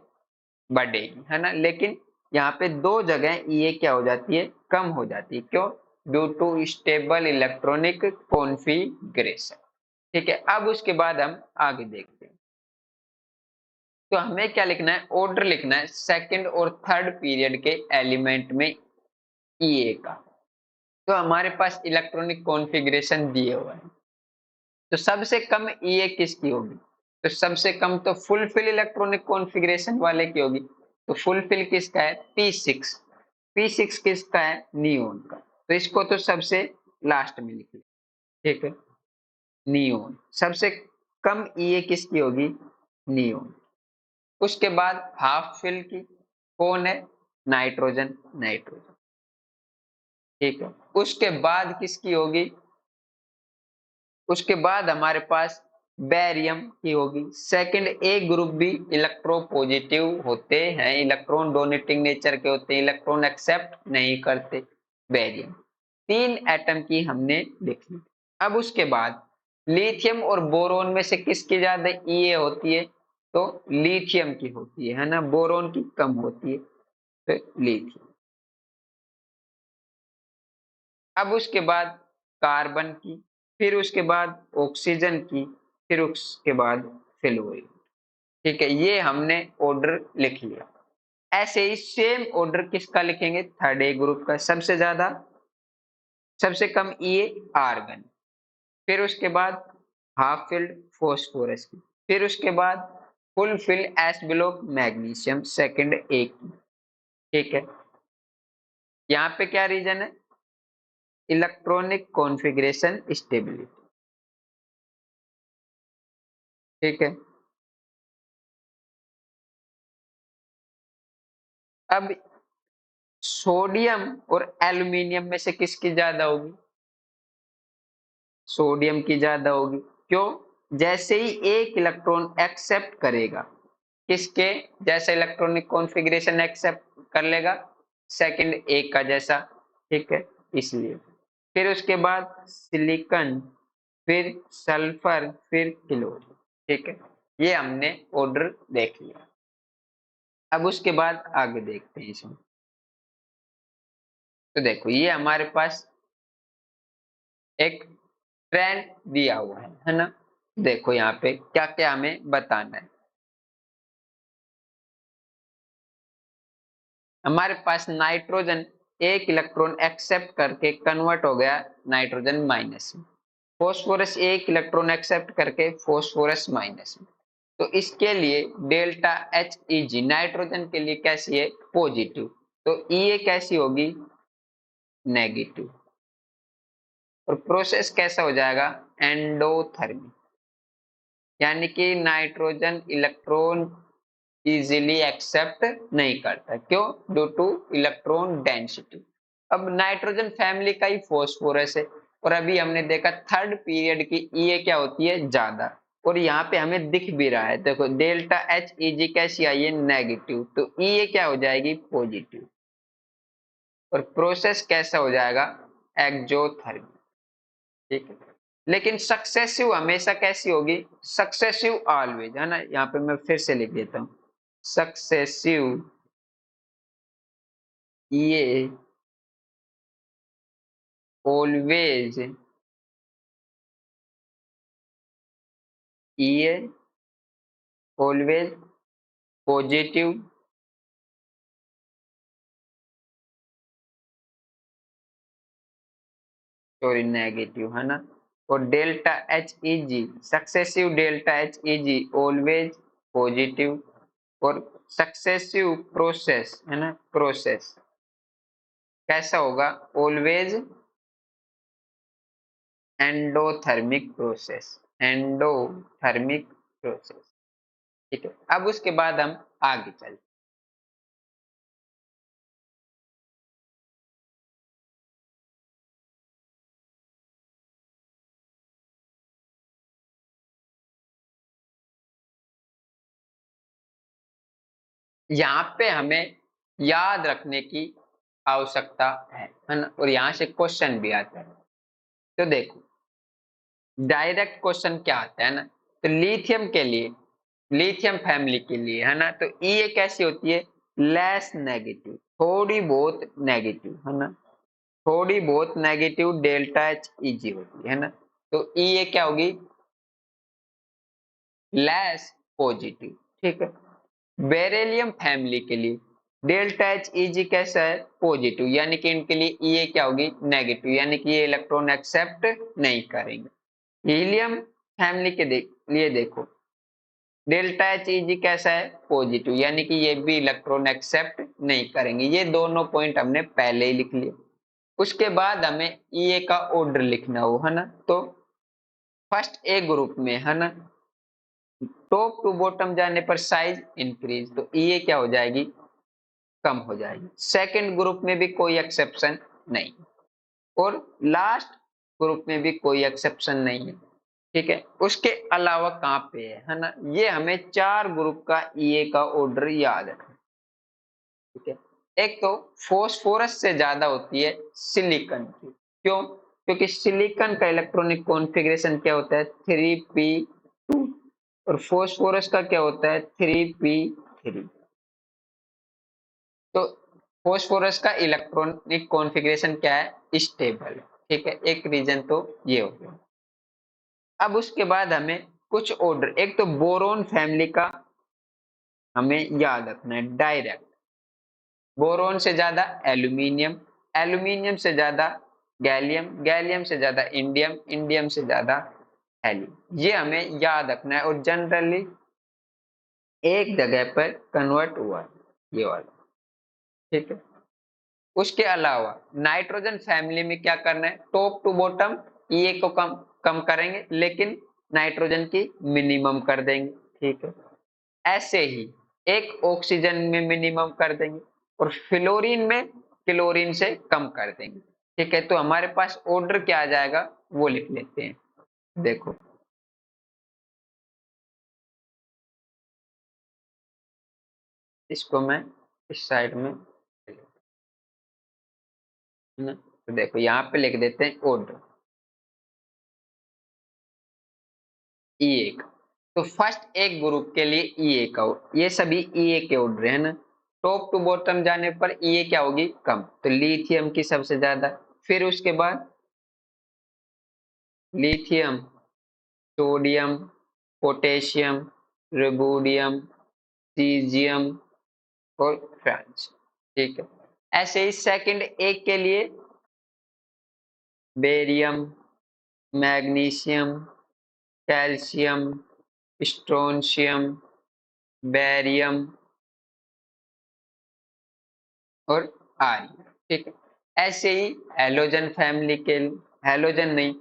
बढ़ेगी, है ना, लेकिन यहाँ पे दो जगह ये क्या हो जाती है, कम हो जाती है। क्यों? Due to stable electronic configuration. ठीक है, अब उसके बाद हम आगे देखते हैं। तो हमें क्या लिखना है, ऑर्डर लिखना है सेकंड और थर्ड पीरियड के एलिमेंट में ईए का। तो हमारे पास इलेक्ट्रॉनिक कॉन्फ़िगरेशन दिए हुए हैं, तो सबसे कम ईए किसकी होगी, तो सबसे कम तो फुलफिल इलेक्ट्रॉनिक कॉन्फ़िगरेशन वाले की होगी। तो फुलफिल किसका है, P6, P6 किसका है, नियोन का। तो इसको तो सबसे लास्ट में लिख लिया। ठीक है, नियोन सबसे कम ईए किसकी होगी, नियोन। उसके बाद हाफ फिल की कौन है, नाइट्रोजन, नाइट्रोजन। ठीक है, उसके बाद किसकी होगी, उसके बाद हमारे पास बैरियम की होगी। सेकंड ए ग्रुप भी इलेक्ट्रोपॉजिटिव होते हैं, इलेक्ट्रॉन डोनेटिंग नेचर के होते हैं, इलेक्ट्रॉन एक्सेप्ट नहीं करते, बैरियम। तीन एटम की हमने लिखी। अब उसके बाद लिथियम और बोरोन में से किसकी ज्यादा ई होती है, तो लिथियम की होती है ना, बोरोन की कम होती है, तो लिथियम। अब उसके बाद कार्बन की, फिर उसके बाद ऑक्सीजन की, फिर उसके बाद फ्लोरीन। ठीक है, ये हमने ऑर्डर लिख लिया। ऐसे ही सेम ऑर्डर किसका लिखेंगे, थर्ड ए ग्रुप का, सबसे ज्यादा सबसे कम ई आर्गन, फिर उसके बाद हाफ फिल्ड फॉस्फोरस की, फिर उसके बाद full fill S block magnesium second A की। ठीक है, यहाँ पे क्या रीजन है, इलेक्ट्रॉनिक कॉन्फ़िगरेशन स्टेबिलिटी। ठीक है, अब सोडियम और एल्यूमिनियम में से किसकी ज्यादा होगी, सोडियम की ज्यादा होगी। क्यों? जैसे ही एक इलेक्ट्रॉन एक्सेप्ट करेगा, किसके जैसा इलेक्ट्रॉनिक कॉन्फ़िगरेशन एक्सेप्ट कर लेगा, सेकंड एक का जैसा। ठीक है, इसलिए फिर उसके बाद सिलिकॉन, फिर सल्फर, फिर क्लोरीन। ठीक है, ये हमने ऑर्डर देख लिया। अब उसके बाद आगे देखते हैं इसमें। तो देखो ये हमारे पास एक ट्रेंड दिया हुआ है ना। देखो यहाँ पे क्या क्या हमें बताना है। हमारे पास नाइट्रोजन एक इलेक्ट्रॉन एक्सेप्ट करके कन्वर्ट हो गया नाइट्रोजन माइनस में, फॉस्फोरस एक इलेक्ट्रॉन एक्सेप्ट करके फॉस्फोरस माइनस में। तो इसके लिए डेल्टा एच ई जी नाइट्रोजन के लिए कैसी है, पॉजिटिव, तो ई कैसी होगी, नेगेटिव। और प्रोसेस कैसा हो जाएगा, एंडोथर्मिक, यानी कि नाइट्रोजन इलेक्ट्रॉन इजीली एक्सेप्ट नहीं करता, क्यों, ड्यू टू इलेक्ट्रॉन डेंसिटी। अब नाइट्रोजन फैमिली का ही फॉस्फोरस है, और अभी हमने देखा थर्ड पीरियड की ये क्या होती है, ज्यादा, और यहाँ पे हमें दिख भी रहा है, देखो डेल्टा एच इजी कैसी आई है, नेगेटिव, तो ये क्या हो जाएगी, पॉजिटिव, और प्रोसेस कैसा हो जाएगा, एक्सोथर्मिक, ठीक है। लेकिन सक्सेसिव हमेशा कैसी होगी, सक्सेसिव ऑलवेज, है ना, यहाँ पे मैं फिर से लिख देता हूँ, सक्सेसिव ये ऑलवेज, ये ऑलवेज पॉजिटिव, सॉरी नेगेटिव, है ना, और डेल्टा एच ई जी, सक्सेसिव डेल्टा एच ई जी ऑलवेज पॉजिटिव, और सक्सेसिव प्रोसेस, है ना, प्रोसेस कैसा होगा, always endothermic process, endothermic process, ठीक है। अब उसके बाद हम आगे चलते, यहाँ पे हमें याद रखने की आवश्यकता है ना, और यहाँ से क्वेश्चन भी आता है, तो देखो डायरेक्ट क्वेश्चन क्या आता है ना, तो लिथियम के लिए, लिथियम फैमिली के लिए, है ना, तो ये कैसी होती है, लेस नेगेटिव, थोड़ी बहुत नेगेटिव, है ना, थोड़ी बहुत नेगेटिव डेल्टा एच इजी होती है ना, तो ये क्या होगी, लेस पॉजिटिव, ठीक है। बेरेलियम फैमिली के लिए डेल्टा एच इजी कैसा है, पॉजिटिव, यानी कि इनके लिए ये क्या होगी, नेगेटिव, यानी कि ये इलेक्ट्रॉन एक्सेप्ट नहीं करेंगे। हीलियम फैमिली के लिए देखो, डेल्टा एच इजी कैसा है, पॉजिटिव, यानी कि ये भी इलेक्ट्रॉन एक्सेप्ट नहीं करेंगे, ये दोनों पॉइंट हमने पहले ही लिख लिए। उसके बाद हमें ये का ऑर्डर लिखना हो, है ना, तो फर्स्ट ए ग्रुप में, है ना, टॉप टू बॉटम जाने पर साइज इंक्रीज, तो ये क्या हो जाएगी, कम हो जाएगी। सेकंड ग्रुप में भी कोई एक्सेप्शन नहीं, और लास्ट ग्रुप में भी कोई एक्सेप्शन नहीं है, ठीक है। उसके अलावा कहाँ पे है ना, ये हमें चार ग्रुप का ईए का ऑर्डर याद है, ठीक है। एक तो फोस्फोरस से ज्यादा होती है सिलिकॉन की, क्यों, क्योंकि सिलिकॉन का इलेक्ट्रॉनिक कॉन्फ़िगरेशन क्या होता है, 3p2, और फोस्फोरस का क्या होता है, 3p3, तो फोस्फोरस का इलेक्ट्रॉनिक कॉन्फ़िगरेशन क्या है, स्टेबल है, ठीक है, एक रीजन तो ये हो गया। अब उसके बाद हमें कुछ ऑर्डर, एक तो बोरोन फैमिली का हमें याद रखना है डायरेक्ट, बोरोन से ज्यादा एल्यूमिनियम, एल्यूमिनियम से ज्यादा गैलियम, गैलियम से ज्यादा इंडियम, इंडियम से ज्यादा हेलियम, ये हमें याद रखना है, और जनरली एक जगह पर कन्वर्ट हुआ है, ये वाला, ठीक है। उसके अलावा नाइट्रोजन फैमिली में क्या करना है, टॉप टू बॉटम ये को कम कम करेंगे, लेकिन नाइट्रोजन की मिनिमम कर देंगे, ठीक है। ऐसे ही एक ऑक्सीजन में मिनिमम कर देंगे, और फ्लोरीन में क्लोरीन से कम कर देंगे, ठीक है। तो हमारे पास ऑर्डर क्या आ जाएगा, वो लिख लेते हैं, देखो इसको मैं इस साइड में, है ना, तो देखो यहाँ पे लिख देते हैं ऑर्डर ई एक, तो फर्स्ट एक ग्रुप के लिए ई ए का, ये सभी ई ए के ऑर्डर है ना, टॉप टू बॉटम जाने पर ई ए क्या होगी, कम, तो लिथियम की सबसे ज्यादा, फिर उसके बाद lithium, sodium, potassium, rubidium, caesium, और फ्रांस, ठीक है। ऐसे ही सेकंड एक के लिए barium, magnesium, calcium, strontium, barium, और आर्यन, ठीक है। ऐसे ही हेलोजन फैमिली के, हैलोजन नहीं,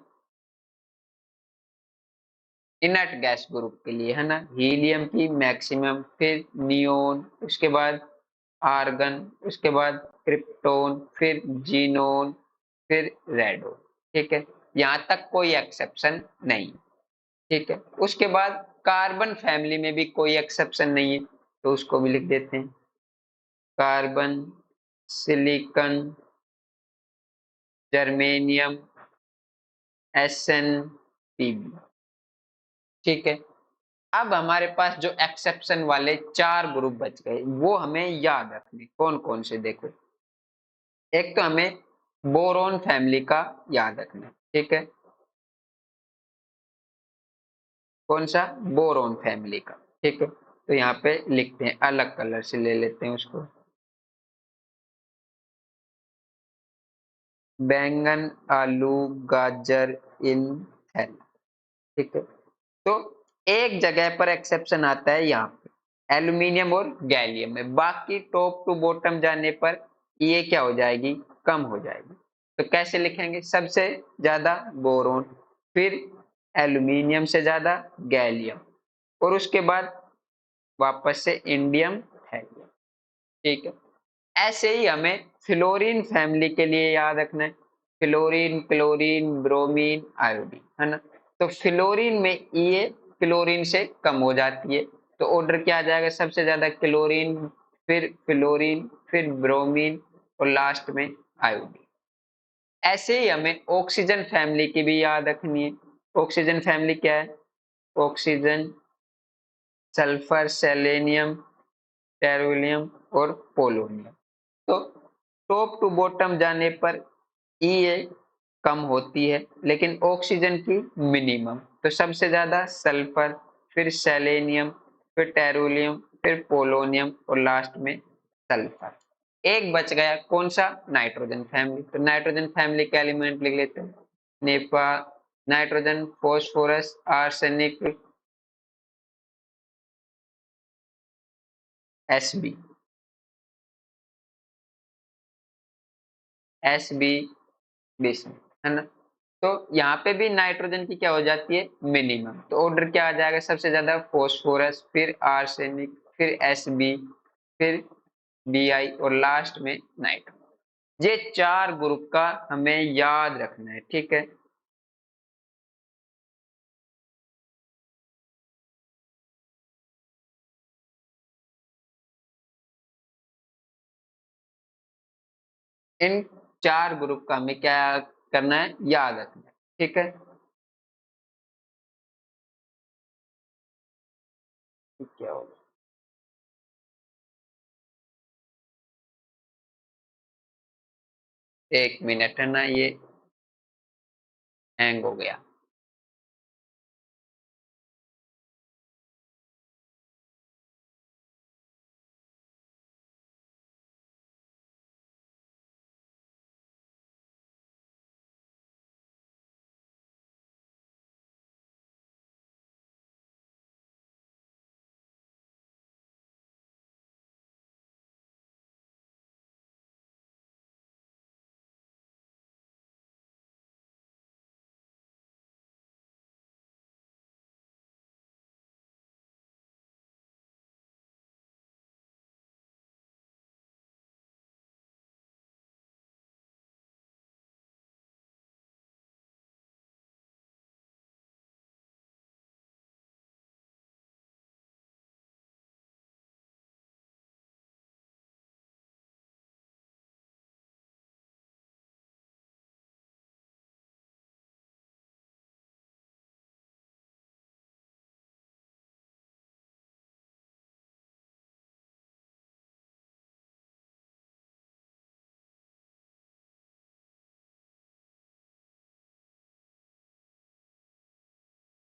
इनर्ट गैस ग्रुप के लिए है ना, हीलियम की मैक्सिमम, फिर नियोन, उसके बाद आर्गन, उसके बाद क्रिप्टोन, फिर जीनोन, फिर रेडोन। ठीक है, यहाँ तक कोई एक्सेप्शन नहीं। ठीक है, उसके बाद कार्बन फैमिली में भी कोई एक्सेप्शन नहीं है, तो उसको भी लिख देते हैं। Carbon, silicon, germanium, SN, PB. ठीक है, अब हमारे पास जो एक्सेप्शन वाले 4 ग्रुप बच गए वो हमें याद रखने, कौन कौन से देखो। एक तो हमें बोरोन फैमिली का याद रखना। ठीक है, कौन सा? बोरोन फैमिली का। ठीक है, तो यहाँ पे लिखते हैं, अलग कलर से ले लेते हैं उसको। बैंगन, आलू, गाजर, इन, थैल। ठीक है, तो एक जगह पर एक्सेप्शन आता है यहाँ पे, एल्यूमिनियम और गैलियम में, बाकी टॉप टू बॉटम जाने पर ये क्या हो जाएगी? कम हो जाएगी। तो कैसे लिखेंगे? सबसे ज्यादा बोरोन, फिर एल्यूमिनियम से ज्यादा गैलियम, और उसके बाद वापस से इंडियम हैलियम। ठीक है, ऐसे ही हमें फ्लोरीन फैमिली के लिए याद रखना है, फ्लोरीन, क्लोरीन, ब्रोमीन, आयोडीन, है ना। तो फ्लोरीन में ये क्लोरीन से कम हो जाती है, तो ऑर्डर क्या आ जाएगा? सबसे ज्यादा क्लोरीन, फिर फ्लोरीन, फिर ब्रोमीन, और लास्ट में आयोडीन। ऐसे ही हमें ऑक्सीजन फैमिली की भी याद रखनी है। ऑक्सीजन फैमिली क्या है? ऑक्सीजन, सल्फर, सेलेनियम, टेरुलियम और पोलोनियम। तो टॉप टू बॉटम जाने पर ये कम होती है, लेकिन ऑक्सीजन की मिनिमम। तो सबसे ज्यादा सल्फर, फिर सेलेनियम, फिर टेरुलियम, फिर पोलोनियम, और लास्ट में सल्फर। एक बच गया, कौन सा? Nitrogen family. तो नाइट्रोजन फैमिली के एलिमेंट लिख लेते हैं, Nipah, nitrogen, phosphorus, arsenic, SB, SB, base में, है ना। तो यहाँ पे भी नाइट्रोजन की क्या हो जाती है? मिनिमम। तो ऑर्डर क्या आ जाएगा? सबसे ज्यादा फॉस्फोरस, फिर आर्सेनिक, फिर एसबी, फिर बीआई, और लास्ट में नाइट्रोजन। ये 4 ग्रुप का हमें याद रखना है। ठीक है, इन 4 ग्रुप का हमें क्या करना है? याद रखना है। ठीक है, क्या होगा? 1 मिनट, है ना, ये हैंग हो गया।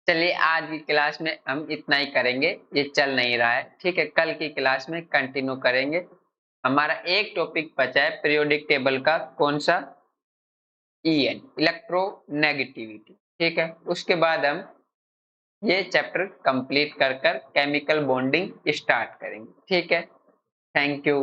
चलिए, आज की क्लास में हम इतना ही करेंगे, ये चल नहीं रहा है। ठीक है, कल की क्लास में कंटिन्यू करेंगे। हमारा एक टॉपिक बचा है पीरियोडिक टेबल का, कौन सा? EN, electronegativity. ठीक है, उसके बाद हम ये चैप्टर कंप्लीट कर कर केमिकल बॉन्डिंग स्टार्ट करेंगे। ठीक है, थैंक यू।